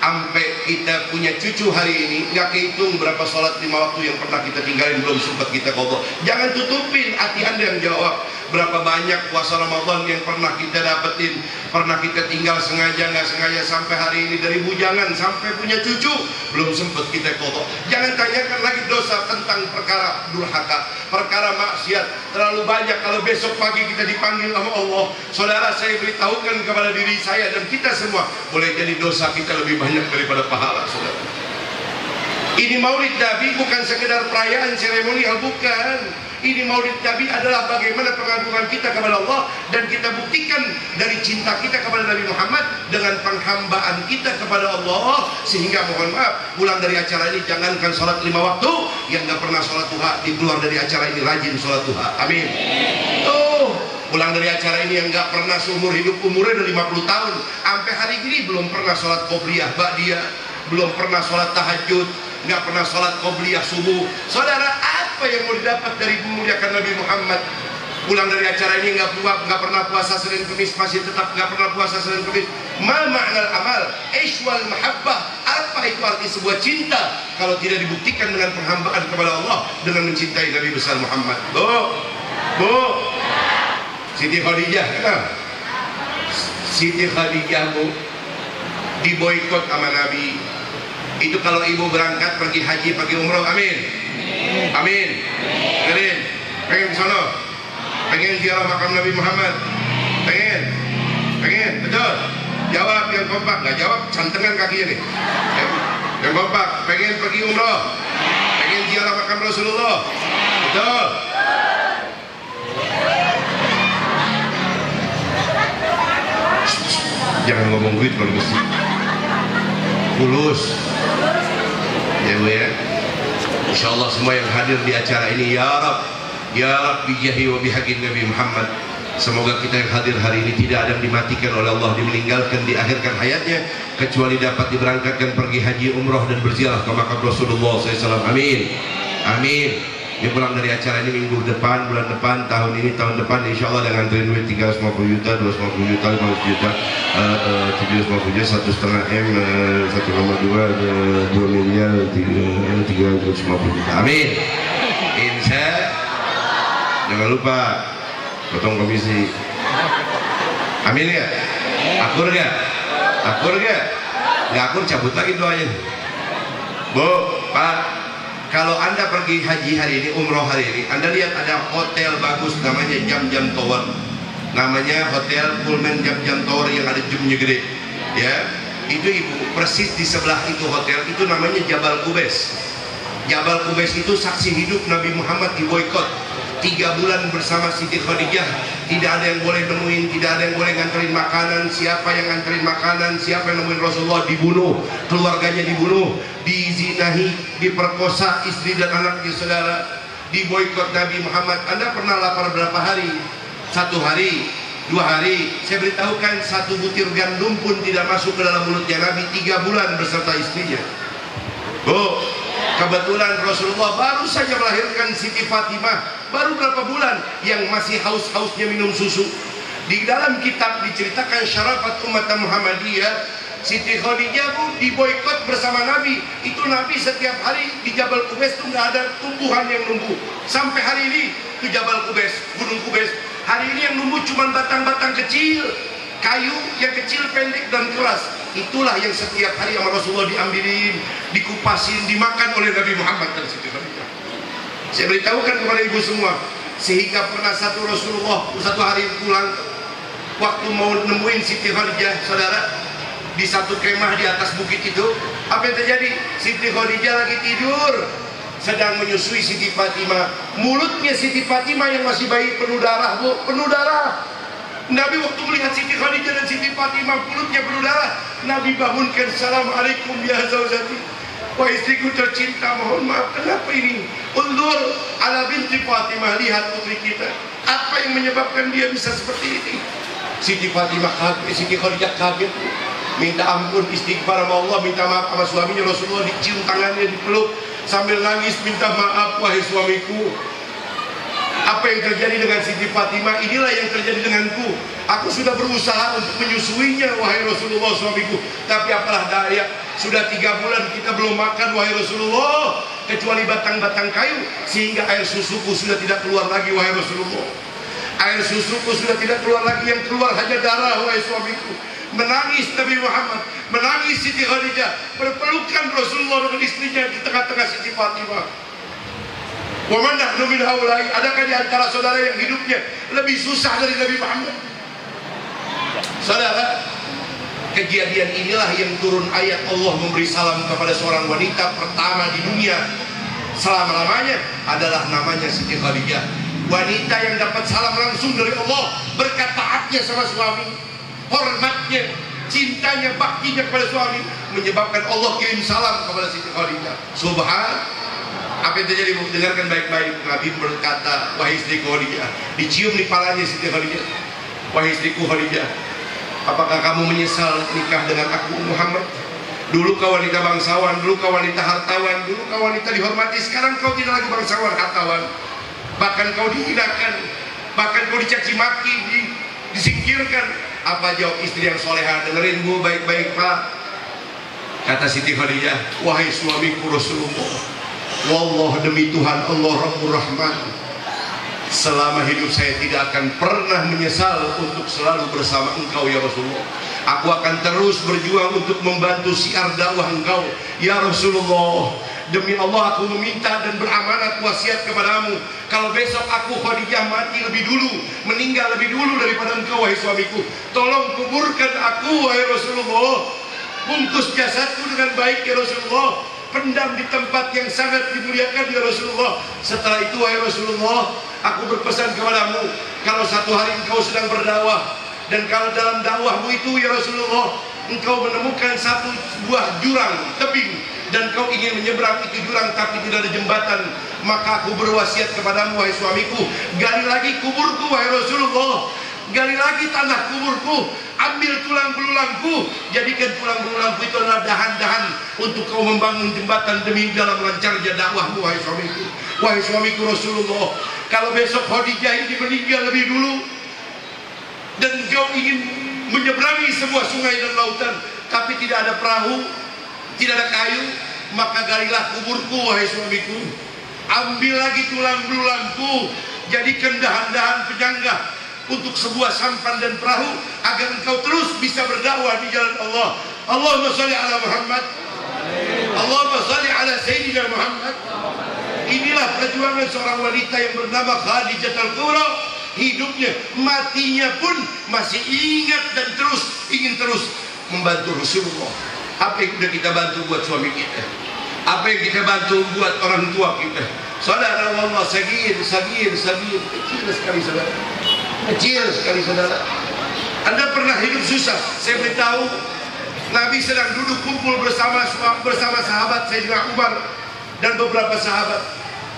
S2: sampai kita punya cucu hari ini nggak kehitung berapa sholat 5 waktu yang pernah kita tinggalin, belum sempat kita qadha. Jangan tutupin, hati anda yang jawab. Berapa banyak puasa Ramadan yang pernah kita dapetin, pernah kita tinggal sengaja nggak sengaja, sampai hari ini dari bujangan sampai punya cucu belum sempat kita qadha. Jangan tanyakan lagi dosa tentang perkara durhaka, perkara maksiat terlalu banyak. Kalau besok pagi kita dipanggil sama Allah, saudara, saya beritahukan kepada diri saya dan kita semua, boleh jadi dosa kita lebih banyak daripada pahala, saudara. Ini Maulid Nabi bukan sekedar perayaan seremonial, bukan. Ini Maulid Nabi adalah bagaimana pengagungan kita kepada Allah, dan kita buktikan dari cinta kita kepada Nabi Muhammad dengan penghambaan kita kepada Allah. Sehingga mohon maaf, pulang dari acara ini jangankan sholat 5 waktu, yang gak pernah sholat duha, keluar dari acara ini rajin sholat duha. Amin. Tuh, pulang dari acara ini yang gak pernah seumur hidup, umurnya udah 50 tahun, sampai hari ini belum pernah sholat qobliyah ba'diyah, belum pernah sholat tahajud, nggak pernah sholat qobliyah subuh. Saudara, apa yang mau didapat dari memuliakan Nabi Muhammad? Pulang dari acara ini nggak pernah puasa Senin Kemis, masih tetap nggak pernah puasa Senin Kemis. Ma ma'nal amal ishwal mahabbah, apa itu arti sebuah cinta kalau tidak dibuktikan dengan penghambaan kepada Allah, dengan mencintai Nabi besar Muhammad. Bu, Siti Khadijah, kenal? Siti Khadijah, Bu, diboikot sama Nabi. Itu kalau ibu berangkat pergi haji, pergi umroh, amin, amin. Dengerin, pengen ke sana, pengen ziarah makam Nabi Muhammad, pengen, betul. Jawab yang kompak, nggak jawab cantengan kakinya nih. Yang kompak, pengen pergi umroh, pengen ziarah makam Rasulullah, betul. Jangan ngomong duit kalau mesti. Fulus ya Bu ya. Insyaallah semua yang hadir di acara ini, ya Rab bijahi wa bihaqin Nabi Muhammad, semoga kita yang hadir hari ini tidak ada yang dimatikan oleh Allah, dimeninggalkan, diakhirkan hayatnya, kecuali dapat diberangkatkan pergi haji, umroh dan berziarah ke makam Rasulullah SAW. Amin, amin. Dia pulang dari acara ini minggu depan, bulan depan, tahun ini, tahun depan, insya Allah dengan nganterin duit 350 juta, 250 juta, 500 juta, 750 juta, 1,5 M, 1,2 miliar, 350 juta. Amin. Insya. Jangan lupa potong komisi. Amin ya. Akur gak? Akur gak? Gak akur, cabut lagi doanya. Bu, Pak, kalau anda pergi haji hari ini, umroh hari ini, anda lihat ada hotel bagus namanya Jam-Jam Tower, namanya hotel Pullman Jam-Jam Tower yang ada jamnya gede, ya. Itu ibu, persis di sebelah itu hotel itu namanya Jabal Qubais. Jabal Qubais itu saksi hidup Nabi Muhammad diboikot 3 bulan bersama Siti Khadijah. Tidak ada yang boleh nemuin, tidak ada yang boleh nganterin makanan. Siapa yang nganterin makanan, siapa yang nemuin Rasulullah dibunuh, keluarganya dibunuh, dizinahi, diperkosa istri dan anaknya, saudara. Diboikot Nabi Muhammad. Anda pernah lapar berapa hari? 1 hari, 2 hari. Saya beritahukan, 1 butir gandum pun tidak masuk ke dalam mulutnya Nabi 3 bulan beserta istrinya. Bu, kebetulan Rasulullah baru saja melahirkan Siti Fatimah, baru berapa bulan, yang masih haus-hausnya minum susu. Di dalam kitab diceritakan syarafat umat Muhammadiyah, Siti Khadijah, Bu, diboikot bersama Nabi. Itu Nabi setiap hari di Jabal Qubais itu nggak ada tumbuhan yang numbuh. Sampai hari ini di Jabal Qubais, Gunung Qubais, hari ini yang numbuh cuma batang-batang kecil, kayu yang kecil, pendek dan keras. Itulah yang setiap hari sama Rasulullah diambilin, dikupasin, dimakan oleh Nabi Muhammad dan Siti Khadijah. Saya beritahukan kepada ibu semua, sehingga pernah Rasulullah satu hari pulang, waktu mau nemuin Siti Khadijah, saudara, di satu kemah di atas bukit itu, apa yang terjadi? Siti Khadijah lagi tidur, sedang menyusui Siti Fatimah. Mulutnya Siti Fatimah yang masih bayi penuh darah, Bu, penuh darah. Nabi waktu melihat Siti Khadijah dan Siti Fatimah perutnya penuh darah, Nabi bangunkan, "Assalamualaikum ya zaujati." Wahai istriku tercinta, mohon maaf, kenapa ini? Undur ala binti Fatimah, lihat putri kita. Apa yang menyebabkan dia bisa seperti ini? Siti Fatimah kaget, Siti Khadijah kaget, minta ampun, istighfar sama Allah, minta maaf sama suaminya. Rasulullah dicium tangannya, dipeluk sambil nangis, minta maaf, wahai suamiku. Apa yang terjadi dengan Siti Fatimah, inilah yang terjadi denganku. Aku sudah berusaha untuk menyusuinya, wahai Rasulullah suamiku, tapi apalah daya, sudah 3 bulan kita belum makan, wahai Rasulullah, kecuali batang-batang kayu, sehingga air susuku sudah tidak keluar lagi, wahai Rasulullah. Air susuku sudah tidak keluar lagi, yang keluar hanya darah, wahai suamiku. Menangis Nabi Muhammad, menangis Siti Khadijah, berpelukan Rasulullah dengan istrinya di tengah-tengah Siti Fatimah. Wa man nahnu min haula'i, adakah di antara saudara yang hidupnya lebih susah dari Nabi Muhammad? Saudara, kejadian inilah yang turun ayat Allah memberi salam kepada seorang wanita pertama di dunia selama-lamanya, adalah namanya Siti Khadijah. Wanita yang dapat salam langsung dari Allah berkat taatnya sama suami, hormatnya, cintanya, baktinya kepada suami, menyebabkan Allah kirim salam kepada Siti Khadijah. Subhan. Apa yang terjadi? Dengarkan baik-baik. Nabi berkata, wahai istriku Khadijah, dicium di palanya Siti Khadijah, wahai istriku Khadijah, apakah kamu menyesal nikah dengan aku Muhammad? Dulu kau wanita bangsawan, dulu kau wanita hartawan, dulu kau wanita dihormati, sekarang kau tidak lagi bangsawan, hartawan, bahkan kau dihinakan, bahkan kau dicaci maki, disingkirkan. Apa jawab istri yang soleha? Dengerin bu baik-baik pak. Kata Siti Khadijah, wahai suamiku Rasulullah, wallah, demi Tuhan Allah Rabbur Rahman, selama hidup saya tidak akan pernah menyesal untuk selalu bersama engkau ya Rasulullah. Aku akan terus berjuang untuk membantu siar dakwah engkau ya Rasulullah. Demi Allah aku meminta dan beramanat wasiat kepadamu, kalau besok aku Khadijah mati lebih dulu, meninggal lebih dulu daripada engkau wahai suamiku, tolong kuburkan aku wahai Rasulullah, bungkus jasadku dengan baik ya Rasulullah, pendam di tempat yang sangat dimuliakan ya Rasulullah. Setelah itu wahai Rasulullah, aku berpesan kepadamu, kalau satu hari engkau sedang berdakwah, dan kalau dalam dakwahmu itu ya Rasulullah, engkau menemukan satu buah jurang tebing, dan kau ingin menyeberang itu jurang tapi tidak ada jembatan, maka aku berwasiat kepadamu wahai suamiku, gali lagi kuburku wahai Rasulullah, gali lagi tanah kuburku, ambil tulang belulangku, jadikan tulang belulangku itu adalah dahan-dahan untuk kau membangun jembatan demi dalam lancarnya dakwahmu wahai suamiku. Wahai suamiku Rasulullah, kalau besok Khadijah ini meninggal lebih dulu dan kau ingin menyeberangi sebuah sungai dan lautan tapi tidak ada perahu, tidak ada kayu, maka galilah kuburku wahai suamiku, ambil lagi tulang belulangku, jadikan dahan-dahan penyangga untuk sebuah sampan dan perahu agar engkau terus bisa berdakwah di jalan Allah. Allahumma shalli ala Muhammad, Allahumma shalli ala Sayyidina Muhammad. Inilah perjuangan seorang wanita yang bernama Khadijah Al-Kubra. Hidupnya, matinya pun masih ingat dan ingin terus membantu Rasulullah. Apa yang sudah kita bantu buat suami kita, apa yang kita bantu buat orang tua kita, saudara, wallah sagir, kecil sekali saudara, kecil sekali saudara. Anda pernah hidup susah? Saya beritahu, Nabi sedang duduk kumpul bersama sahabat Sayyidina Umar dan beberapa sahabat.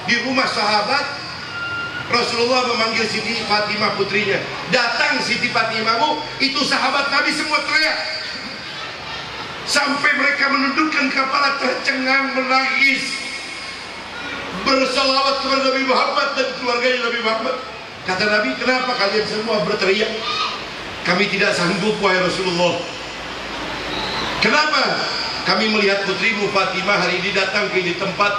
S2: Di rumah sahabat, Rasulullah memanggil Siti Fatimah putrinya. Datang Siti Fatimahmu, itu sahabat Nabi semua teriak, sampai mereka menundukkan kepala, tercengang, menangis, bersalawat kepada Nabi Muhammad dan keluarganya Nabi Muhammad. Kata Nabi, kenapa kalian semua berteriak? Kami tidak sanggup wahai Rasulullah. Kenapa? Kami melihat putrimu Fatimah hari ini datang ke ini tempat,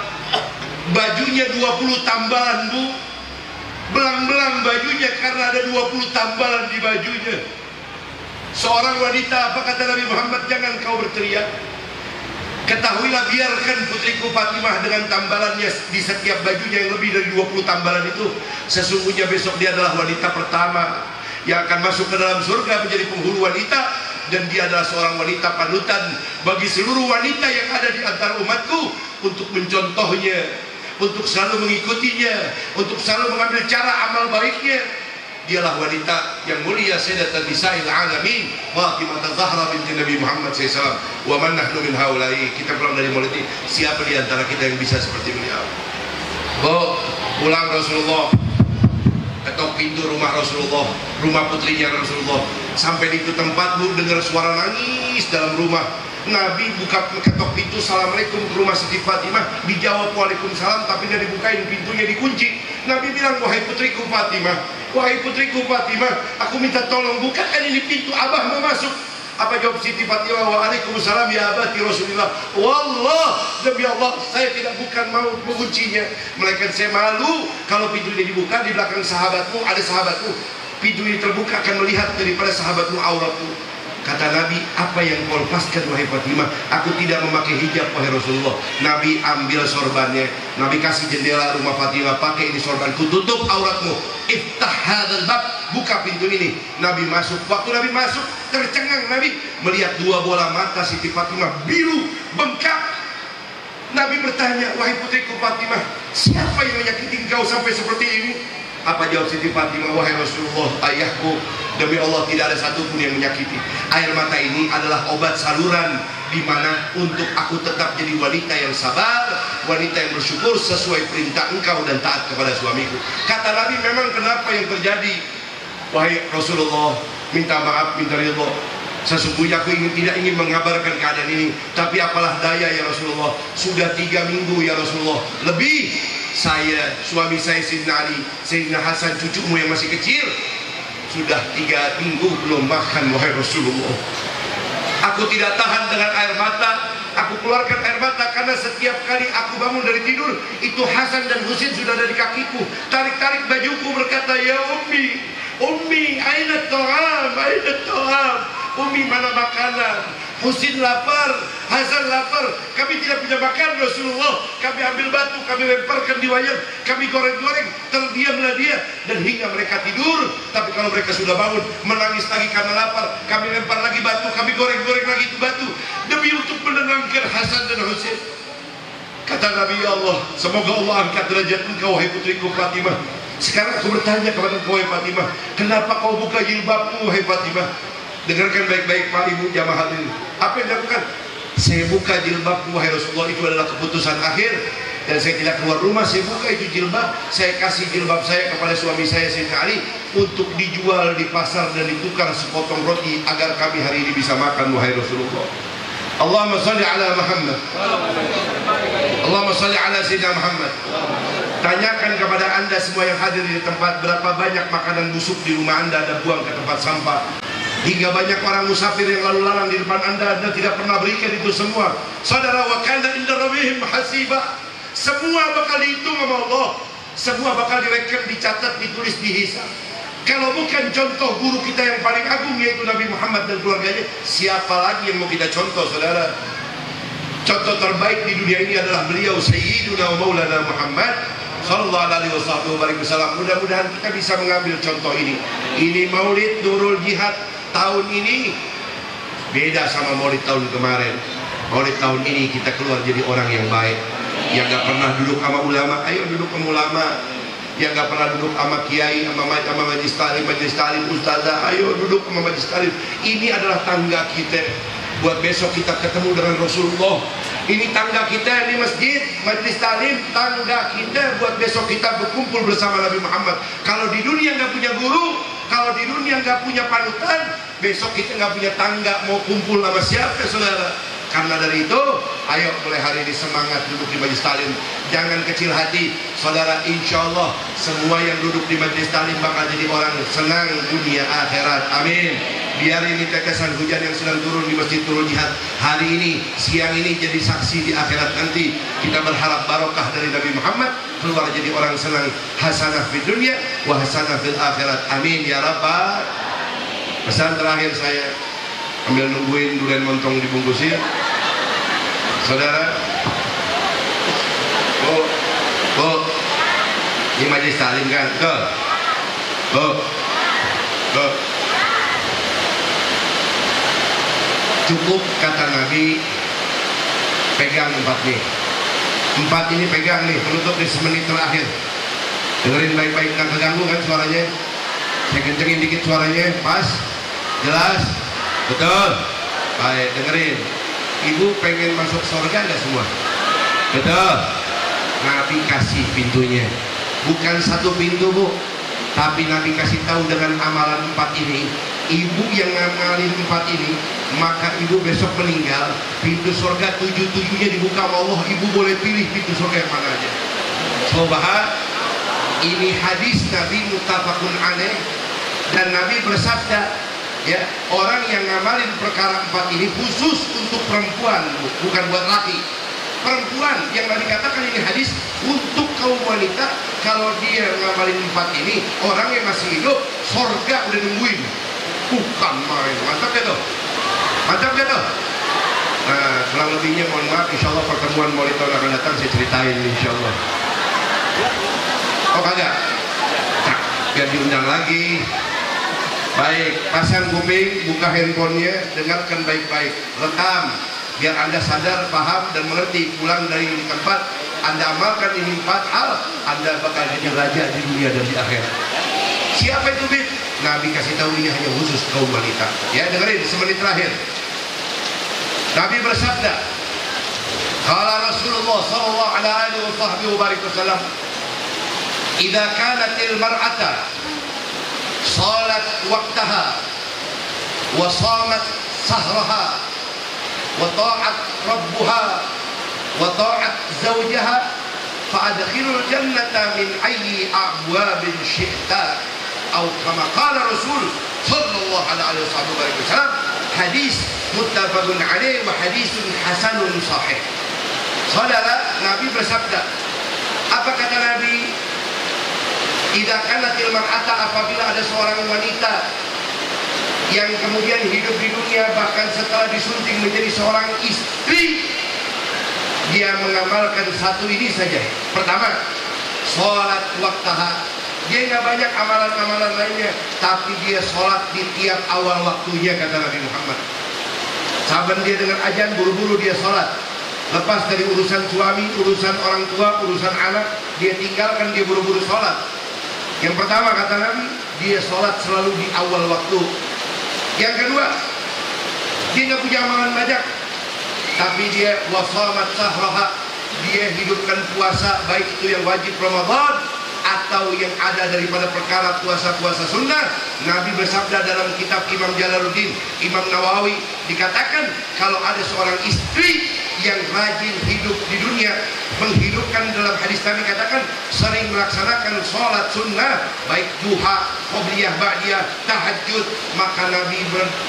S2: bajunya 20 tambalan bu, belang-belang bajunya karena ada 20 tambalan di bajunya. Seorang wanita, apa kata Nabi Muhammad? Jangan kau berteriak. Ketahuilah, biarkan putriku Fatimah dengan tambalannya di setiap bajunya yang lebih dari 20 tambalan itu. Sesungguhnya besok dia adalah wanita pertama yang akan masuk ke dalam surga menjadi penghulu wanita, dan dia adalah seorang wanita panutan bagi seluruh wanita yang ada di antara umatku untuk mencontohnya, untuk selalu mengikutinya, untuk selalu mengambil cara amal baiknya. Dialah wanita yang mulia, Sayyidatun Nisa'il Alamin, Fatimah Zahra binti Nabi Muhammad SAW. Wa man nahnu min haula'i. Kita pulang dari maulid ini, siapa di antara kita yang bisa seperti beliau? Pulang Rasulullah, ketok pintu rumah Rasulullah, rumah putrinya Rasulullah. Sampai di itu tempat, Bu, dengar suara nangis dalam rumah. Nabi buka ketok pintu, assalamualaikum, ke rumah Siti Fatimah. Dijawab waalaikumsalam, tapi tidak dibukain, pintunya dikunci. Nabi bilang, wahai putriku Fatimah, wahai putriku Fatimah, aku minta tolong bukakan ini pintu, abah mau masuk. Apa jawab Siti Fatimah? Waalaikumsalam ya abati Rasulullah. Wallah, demi Allah, saya tidak bukan mau menguncinya, melainkan saya malu kalau pintu ini dibuka, di belakang sahabatmu ada sahabatmu, pintu ini terbuka akan melihat daripada sahabatmu auratmu. Kata Nabi, apa yang kau lepaskan wahai Fatimah? Aku tidak memakai hijab wahai Rasulullah. Nabi ambil sorbannya, Nabi kasih jendela rumah Fatimah, pakai ini sorbanku, tutup auratmu. Iftah hadzal bab, buka pintu ini. Nabi masuk. Waktu Nabi masuk, tercengang Nabi melihat dua bola mata Siti Fatimah biru bengkak. Nabi bertanya, wahai putriku Fatimah, siapa yang menyakiti engkau sampai seperti ini? Apa jawab Siti Fatimah? Wahai Rasulullah, ayahku, demi Allah tidak ada satupun yang menyakiti. Air mata ini adalah obat saluran, di mana untuk aku tetap jadi wanita yang sabar, wanita yang bersyukur sesuai perintah engkau dan taat kepada suamiku. Kata Nabi, memang kenapa yang terjadi? Wahai Rasulullah, minta maaf, minta ridho. Sesungguhnya aku tidak ingin mengabarkan keadaan ini, tapi apalah daya ya Rasulullah. Sudah 3 minggu ya Rasulullah, lebih. Saya, suami saya Sayyidina Ali, Sayyidina Hasan, cucumu yang masih kecil, sudah 3 minggu belum makan wahai Rasulullah. Aku tidak tahan dengan air mata, aku keluarkan air mata karena setiap kali aku bangun dari tidur, itu Hasan dan Husain sudah ada di kakiku. Tarik-tarik bajuku, berkata, ya Ummi, Ummi, aina ta'am, aina ta'am. Ummi, mana makanan? Husain lapar, Hasan lapar, kami tidak punya makan Rasulullah. Kami ambil batu, kami lemparkan di wayang, kami goreng-goreng, terdiamlah dia. Dan hingga mereka tidur, tapi kalau mereka sudah bangun, menangis lagi karena lapar, kami lempar lagi batu, kami goreng-goreng lagi itu batu, demi untuk menenangkan Hasan dan Husain. Kata Nabi, ya Allah, semoga Allah angkat derajat engkau wahai putriku Fatimah. Sekarang aku bertanya kepada engkau wahai Fatimah, kenapa kau buka jilbabmu wahai Fatimah? Dengarkan baik-baik Pak Ibu jamaah hadirin. Apa yang dilakukan? Saya buka jilbabku wahai Rasulullah, itu adalah keputusan akhir. Dan saya tidak keluar rumah, saya buka itu jilbab. Saya kasih jilbab saya kepada suami saya Sayyidina Ali, untuk dijual di pasar dan ditukar sepotong roti, agar kami hari ini bisa makan wahai Rasulullah. Allahumma salli ala Muhammad, Allahumma salli ala Sayyidina Muhammad. Tanyakan kepada anda semua yang hadir di tempat, berapa banyak makanan busuk di rumah anda buang ke tempat sampah. Hingga banyak orang musafir yang lalu lalang di depan anda tidak pernah berikan itu semua. Saudara, wa kana inda rabbihim hasiba. Semua bakal dihitung sama Allah, semua bakal direkam, dicatat, ditulis, dihisab. Kalau bukan contoh guru kita yang paling agung, yaitu Nabi Muhammad dan keluarganya, siapa lagi yang mau kita contoh, saudara? Contoh terbaik di dunia ini adalah beliau, Sayyiduna wa Maulana Muhammad sallallahu alaihi wasallam. Mudah-mudahan kita bisa mengambil contoh ini. Ini Maulid Nurul Jihad tahun ini beda sama Maulid tahun kemarin. Maulid tahun ini kita keluar jadi orang yang baik, yang gak pernah duduk sama ulama, ayo duduk sama ulama. Yang gak pernah duduk sama kiai, sama majelis talim, ustazah, ayo duduk sama majelis talim. Ini adalah tangga kita buat besok kita ketemu dengan Rasulullah. Ini tangga kita di masjid, majelis talim, tangga kita buat besok kita berkumpul bersama Nabi Muhammad. Kalau di dunia nggak punya guru, kalau di dunia nggak punya panutan, besok kita nggak punya tangga mau kumpul sama siapa, saudara? Karena dari itu, ayo mulai hari ini semangat duduk di majelis talim. Jangan kecil hati, saudara. Insya Allah semua yang duduk di majelis talim bakal jadi orang senang dunia akhirat. Amin. Biar ini tetesan hujan yang sedang turun di Masjid Nurul Jihad hari ini, siang ini, jadi saksi di akhirat nanti. Kita berharap barokah dari Nabi Muhammad, keluar jadi orang senang, hasanah di dunia wa hasanah fil akhirat. Amin ya rabbal. Pesan terakhir saya, ambil nungguin durian montong dibungkusin, saudara. Ini majelis talim kan, cukup kata Nabi, pegang 4 nih, 4 ini pegang nih, penutup di semenit terakhir. Dengerin baik-baik, nggak keganggu kan suaranya? Saya kencengin dikit suaranya, pas, jelas, betul. Baik, dengerin. Ibu pengen masuk surga nggak semua? Betul. Nabi kasih pintunya. Bukan satu pintu, Bu, tapi Nabi kasih tahu dengan amalan 4 ini. Ibu yang ngamalin 4 ini, maka ibu besok meninggal, pintu surga 7-7-nya dibuka sama Allah. Ibu boleh pilih pintu surga yang mana aja. Sobat, ini hadis Nabi muttafaqun alaih, dan Nabi bersabda, ya, orang yang ngamalin perkara 4 ini khusus untuk perempuan, Bu, bukan buat laki. Perempuan yang Nabi katakan ini hadis untuk kaum wanita, kalau dia ngamalin 4 ini, orang yang masih hidup, surga udah nungguin. Bukan main. Mantap ya tuh? Mantap ya tuh? Nah, kurang lebihnya mohon maaf, insya Allah pertemuan Maulid tahun akan datang saya ceritain insya Allah. Oh kagak? Nah, biar diundang lagi. Baik, pasang kuping, buka handphonenya, dengarkan baik-baik, rekam, biar Anda sadar, paham, dan mengerti. Pulang dari tempat, Anda amalkan ini 4 hal, Anda bakal jadi raja di dunia dan di akhirat. Siapa itu, Bib? Nabi kasih tahu ini hanya khusus kaum wanita. Ya, dengerin semenit terakhir. Nabi bersabda, qala Rasulullah sallallahu alaihi wasallam, "Idza kanatil mar'ata salat waqtaha wa shamat sahraha wa ta'at rabbuha wa ta'at zawjaha fa adkhilul jannata min ayyi abwabin syi'ta." Atau kama qala Rasul sallallahu alaihi wasallam, hadis muttafaqun alaih wa hadisun hasanun sahih. Saudara, Nabi bersabda, apa kata Nabi? Idza kanatil mar'ata, apabila ada seorang wanita yang kemudian hidup di dunia, bahkan setelah disunting menjadi seorang istri, dia mengamalkan 1 ini saja. Pertama, sholat waktaha. Dia nggak banyak amalan-amalan lainnya, tapi dia sholat di tiap awal waktunya, kata Nabi Muhammad. Saban dia dengar azan, buru-buru dia sholat. Lepas dari urusan suami, urusan orang tua, urusan anak, dia tinggalkan, dia buru-buru sholat. Yang pertama kata Nabi, dia sholat selalu di awal waktu. Yang kedua, dia nggak punya amalan banyak, tapi dia wasamat sahraha, dia hidupkan puasa, baik itu yang wajib Ramadan atau yang ada daripada perkara puasa-puasa sunnah. Nabi bersabda dalam kitab Imam Jalaluddin, Imam Nawawi, dikatakan kalau ada seorang istri yang rajin hidup di dunia, menghidupkan, dalam hadis Nabi katakan sering melaksanakan sholat sunnah, baik duha, qobliyah, ba'diyah, tahajud, maka Nabi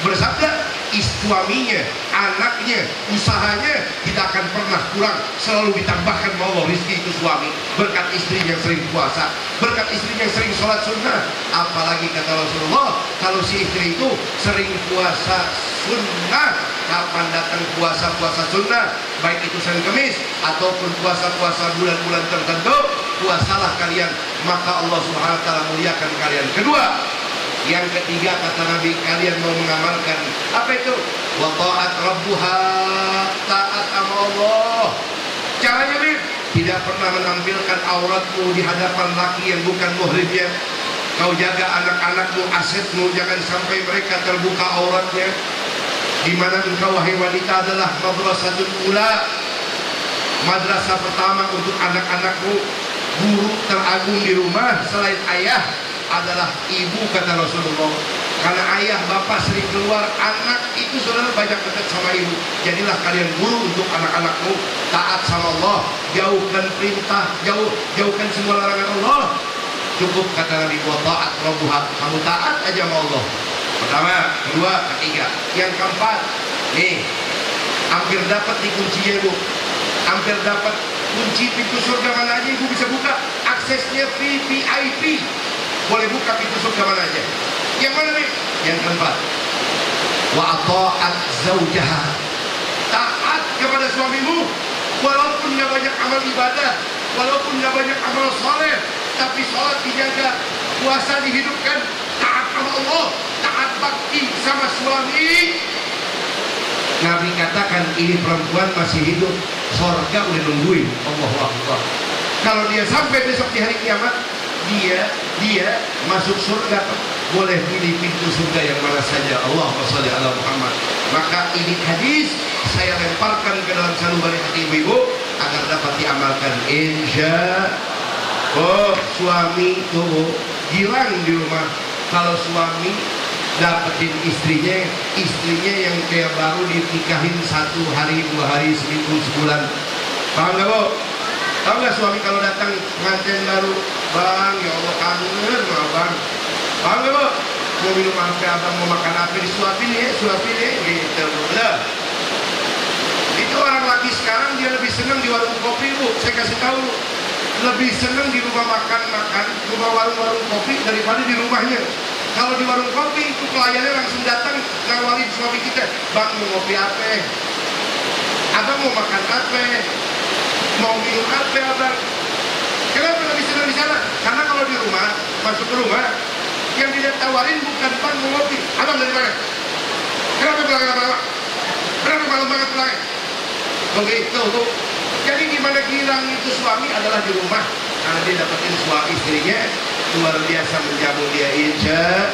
S2: bersabda, suaminya, anaknya, usahanya tidak akan pernah kurang, selalu ditambahkan Allah rizki itu suami, berkat istri yang sering puasa, berkat istri yang sering sholat sunnah. Apalagi kata Rasulullah, kalau si istri itu sering puasa sunnah, kapan datang puasa-puasa sunnah, baik itu Senin Kemis ataupun puasa-puasa bulan-bulan tertentu, puasalah kalian, maka Allah Subhanahu wa taala muliakan kalian. Kedua, yang ketiga kata Nabi, kalian mau mengamalkan apa itu? Wa ta'at rabbuha, taat sama Allah. Caranya nih, tidak pernah menampilkan auratmu di hadapan laki yang bukan muhrimnya. Kau jaga anak-anakmu, asetmu, jangan sampai mereka terbuka auratnya. Di mana engkau wahai wanita adalah madrasatul ula, madrasah pertama untuk anak-anakmu. Guru teragung di rumah selain ayah adalah ibu, kata Rasulullah. Karena ayah bapak sering keluar, anak itu saudara banyak dekat sama ibu. Jadilah kalian guru untuk anak-anakmu, taat sama Allah, jauhkan perintah, jauhkan semua larangan Allah. Cukup kata Nabi, wa ta'at rabbuha, kamu taat aja sama Allah. Pertama, kedua, ketiga. Yang keempat, nih, hampir dapat di kuncinya ibu, hampir dapat kunci pintu surga mana aja ibu bisa buka. Aksesnya VIP, boleh buka pintu surga mana aja. Yang mana nih? Yang keempat, wa ata'at zawjaha, taat kepada suamimu, walaupun gak banyak amal ibadah, walaupun gak banyak amal soleh, tapi sholat dijaga, puasa dihidupkan, taat sama Allah, taat bakti sama suami. Nabi katakan ini perempuan masih hidup, surga udah nungguin. Allahu Akbar. Kalau dia sampai besok di hari kiamat, dia masuk surga boleh pilih pintu surga yang mana saja. Allahumma shalli ala Muhammad. Maka ini hadis saya lemparkan ke dalam sanubari hati ibu-ibu agar dapat diamalkan. Suami tuh girang di rumah kalau suami dapetin istrinya yang kayak baru dinikahin 1 hari, 2 hari, seminggu, sebulan. Paham gak, Bu? Tahu gak suami kalau datang pengantin baru, bang, ya Allah kangen sama abang. Paham gak, Bu? Mau minum apa, abang mau makan apa, disuapin ya gitu. Udah. Itu orang laki sekarang dia lebih senang di warung kopi, Bu. Saya kasih tahu, lebih senang di rumah makan, rumah warung kopi daripada di rumahnya. Kalau di warung kopi itu pelayannya langsung datang nawarin suami kita, bang mau ngopi apa, abang mau makan apa, mau minum apa abang. Kenapa lebih senang di sana? Karena kalau di rumah, masuk ke rumah, yang dia tawarin bukan bang mau ngopi, abang dari mana? Kenapa pulang lama-lama? Berapa malam banget pulang? Begitu tuh. Jadi gimana girang itu suami adalah di rumah, karena dia dapetin suami istrinya luar biasa menjamu dia, insya.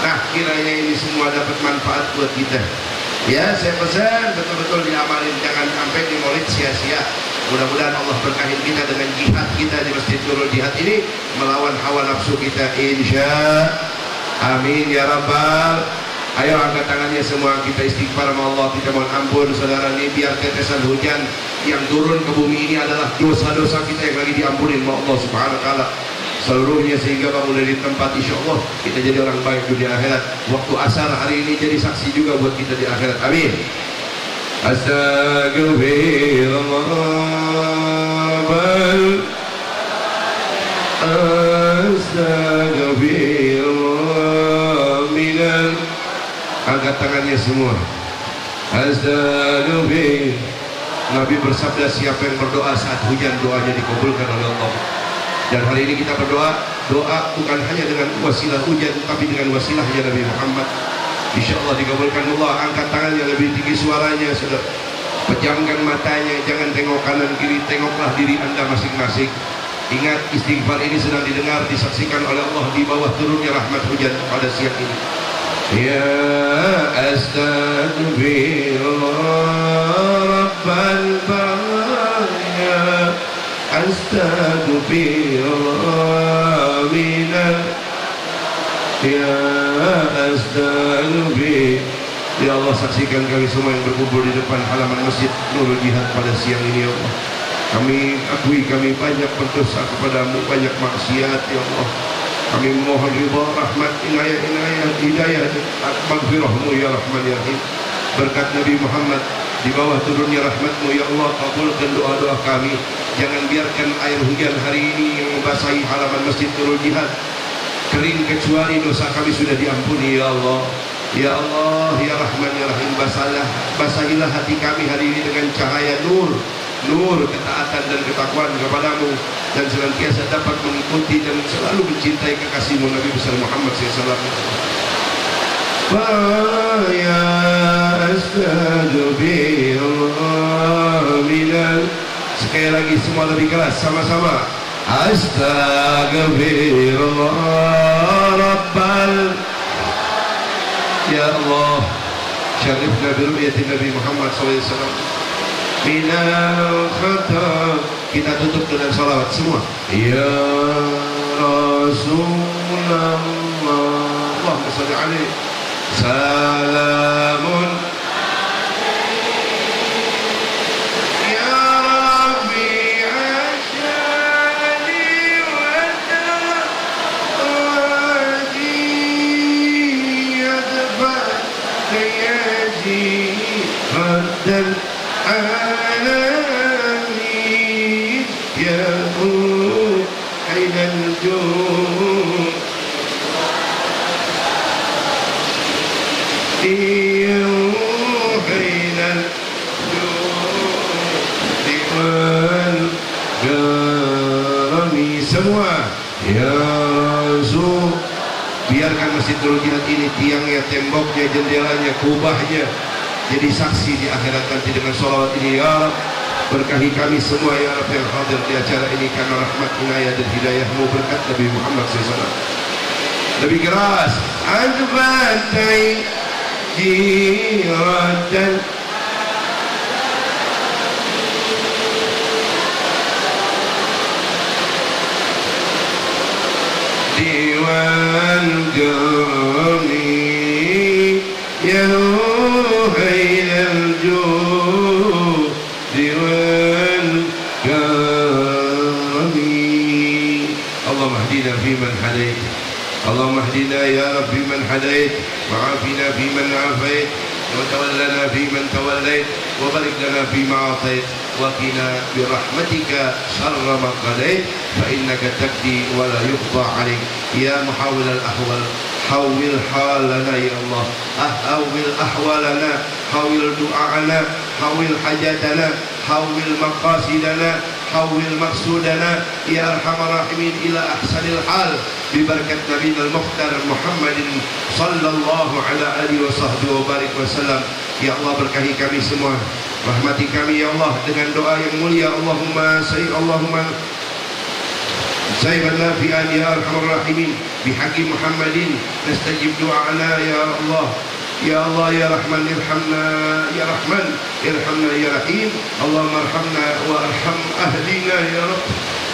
S2: Nah, kiranya ini semua dapat manfaat buat kita. Ya, saya pesan betul-betul diamalin, jangan sampai di maulid sia-sia. Mudah-mudahan Allah berkahin kita dengan jihad kita di Masjid Nurul Jihad ini, melawan hawa nafsu kita, insya. Amin ya rabbal. Ayo angkat tangannya semua, kita istighfar sama Allah, kita mohon ampun saudara ini, biar tetesan hujan yang turun ke bumi ini adalah dosa-dosa kita yang lagi diampunin sama Allah Subhanahu wa taala seluruhnya, sehingga bangun dari tempat insya Allah kita jadi orang baik dunia akhirat. Waktu asar hari ini jadi saksi juga buat kita di akhirat. Amin. Astagfirullah. Angkat tangannya semua. Astagfirullah. Nabi bersabda, siapa yang berdoa saat hujan, doanya dikabulkan oleh Allah. Dan hari ini kita berdoa, doa bukan hanya dengan wasilah hujan, tapi dengan wasilahnya Nabi Muhammad. Insya Allah dikabulkan Allah. Angkat tangan yang lebih tinggi suaranya, saudara. Pejamkan matanya, jangan tengok kanan kiri, tengoklah diri anda masing-masing. Ingat, istighfar ini sedang didengar, disaksikan oleh Allah di bawah turunnya rahmat hujan pada siang ini. Ya astagfirullah rabbal baraya, astagfirullah minal, ya astagfirullah. Ya Allah, saksikan kami semua yang berkumpul di depan halaman Masjid Nurul Jihad pada siang ini, ya Allah. Kami akui kami banyak berdosa kepadamu, banyak maksiat, ya Allah. Kami mohon ridha, rahmat, inayah, hidayah, maghfirahmu ya Rahman ya Rahim. Berkat Nabi Muhammad, di bawah turunnya rahmatmu ya Allah, kabulkan doa-doa kami. Jangan biarkan air hujan hari ini yang membasahi halaman Masjid Nurul Jihad kering, kecuali dosa kami sudah diampuni ya Allah. Ya Allah, ya Rahman ya Rahim, basahilah hati kami hari ini dengan cahaya nur ketaatan dan ketakwaan kepadamu, dan senantiasa dapat mengikuti dan selalu mencintai kekasihmu Nabi besar Muhammad SAW. Ya astagfirullah minal. Sekali lagi semua lebih keras, sama-sama. Astagfirullah rabbal. Ya Allah, syarifna bi ru'yati Nabi Muhammad SAW minal khata. Kita tutup dengan salawat semua. Ya Rasulullah, Allahumma salli alaihi, salamun ya Rabbi ashani wa ta'adi yadfa yaji haddal alamin ya ainal jud ya ainal jud wal karami. Semua ya Rasul, biarkan Masjid Nurul Jihad ini, tiangnya, temboknya, jendelanya, kubahnya jadi saksi di akhirat nanti dengan sholawat ini. Ya Rabb, berkahi kami semua ya Rabb yang hadir di acara ini karena rahmat, inayah dan hidayahmu, berkat Nabi Muhammad SAW. lebih keras. Adbatai jiratan diwan joni yahuhail ju diwan kami. Allahumma hdina fi man hadait, Allahumma hdina ya Rabbi man hadait, wa'afina fi man afait, wa tawallana fi man tawallait, wa barik lana fi ma atait, wa qina bi rahmatika syarra ma qadait, fa innaka taqdi wa la yuqda 'alaik. Ya muhawwil al-ahwal, hawwil halana ya Allah, ahwil ahwalana, hawwil du'ana, hawwil hajatana, hawwil maqasidana, hawwil maqsudana ya arhamar rahimin ila ahsanil hal bi barakat nabiyil mukhtar Muhammadin sallallahu ala alihi wa sahbihi wa barik wasallam. Ya Allah, berkahi kami semua, rahmati kami ya Allah dengan doa yang mulia. Allahumma Sayyid nafi'an ya arhamar rahimin bihaqqi Muhammadin nastajib du'ana ya Allah. Ya Allah ya Rahman irhamna ya Rahman irhamna ya Rahim. Allahumma arhamna wa arham ahlina ya Rabb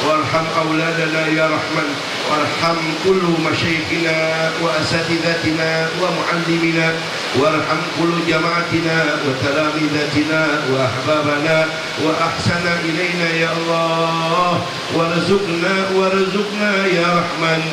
S2: warham auladana ya Rahman warham kullu masyayikhina wa asatidatina wa muallimina warham kullu jama'atina wa talamidatina wa ahbabana wa ahsana ilayna ya Allah warzuqna ya Rahman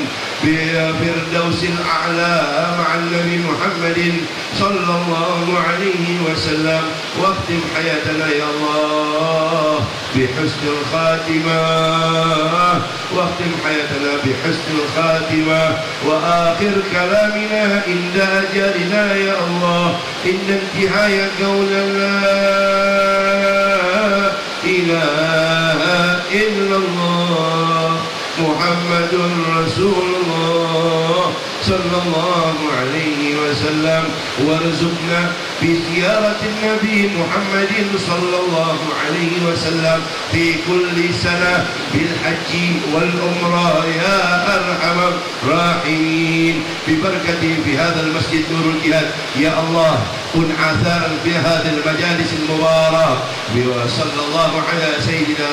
S2: bi firdausil a'la ma'an nabi Muhammadin sallallahu alaihi wasallam. Waqtim hayatana ya Allah bi husnil khatimah, waqtim hayatana bi husnil khatimah wa akhir kalamina inda ajalina ya Allah inda intihaya qawlana ilaha illallah Muhammadur Rasulullah sallallahu alaihi wasallam warzuqna bi ziyaratin nabi Muhammadin sallallahu alaihi wasallam fi kulli sana bil haji wal umrah ya arhamar rahimin bi barakati fi hadzal masjid nurul jihad ya Allah kun atharan fi hadzal majalis al mubarak bi sallallahu ala sayyidina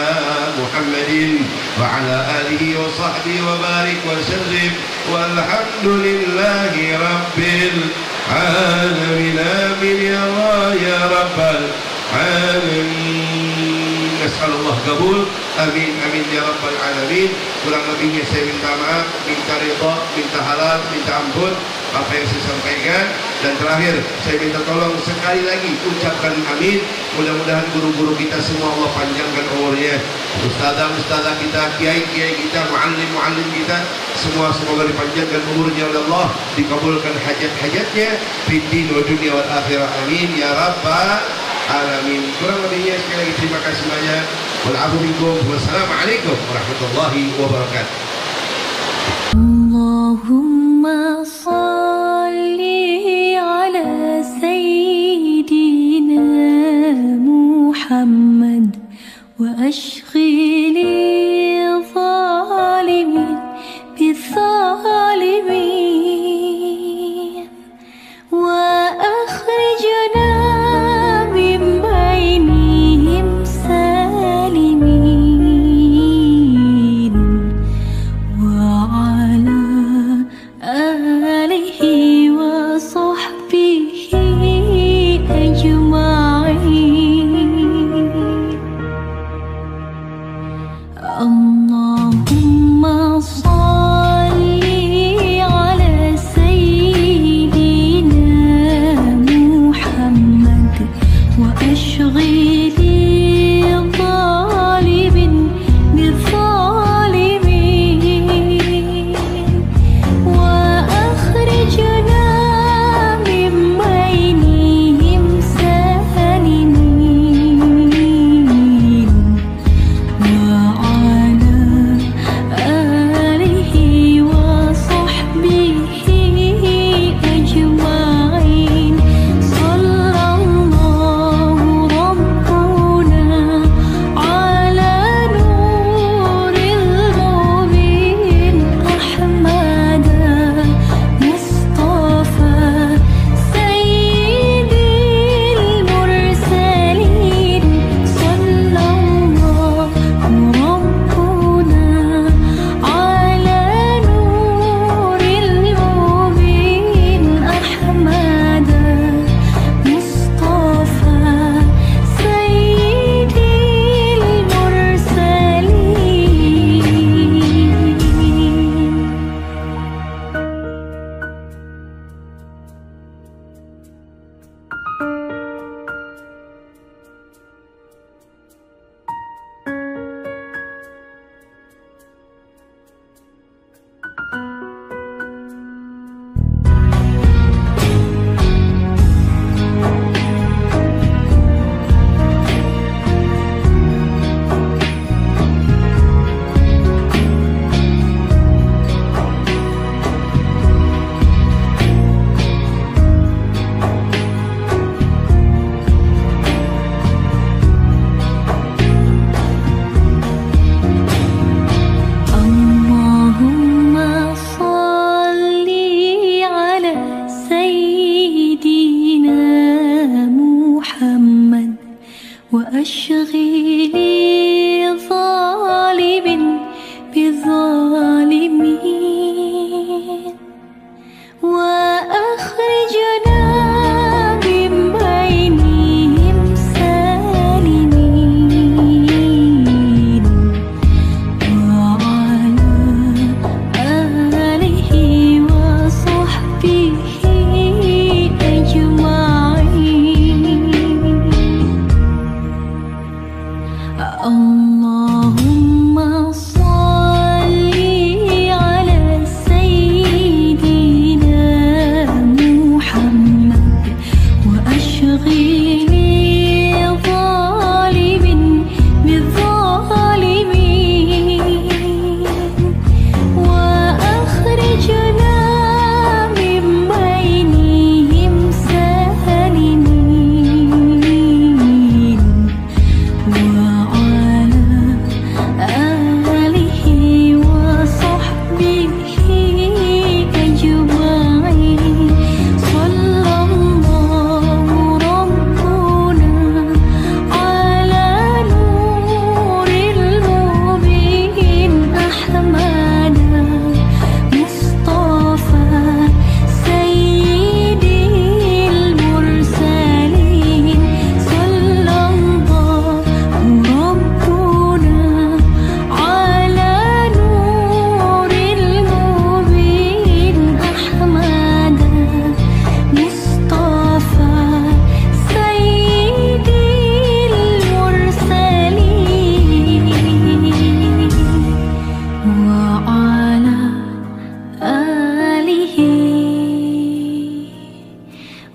S2: Muhammadin wa ala alihi wa sahbihi wa barik wa sallim walhamdulillahi rabbil alamin. Amin ya Allah ya rabbal alamin. Nas'alullah qabul. Amin amin ya rabbal alamin. Kurang lebihnya saya minta maaf, minta ridha, minta halal, minta ampun apa yang saya sampaikan. Dan terakhir saya minta tolong sekali lagi ucapkan amin. Mudah-mudahan guru-guru kita semua Allah panjangkan umurnya, ustazah-ustazah kita, kiai-kiai kita, muallim-muallim kita semua semoga dipanjangkan umurnya oleh Allah, dikabulkan hajat-hajatnya fid din wa dunya wal akhirah. Amin ya rabbal alamin. Kurang lebihnya sekali lagi terima kasih banyak. Wal afu minkum. Wassalamualaikum warahmatullahi wabarakatuh.
S3: Allahumma salli ala sayyidina Muhammad wa ashghili zalimin bizalimin wa akhrijna min bainihim salimin wa ala alihi wa sahbihi ajma'in.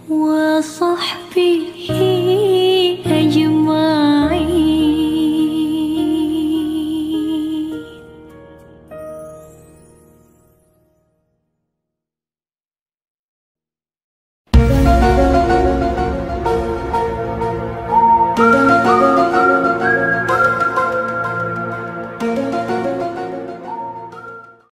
S3: وصحبه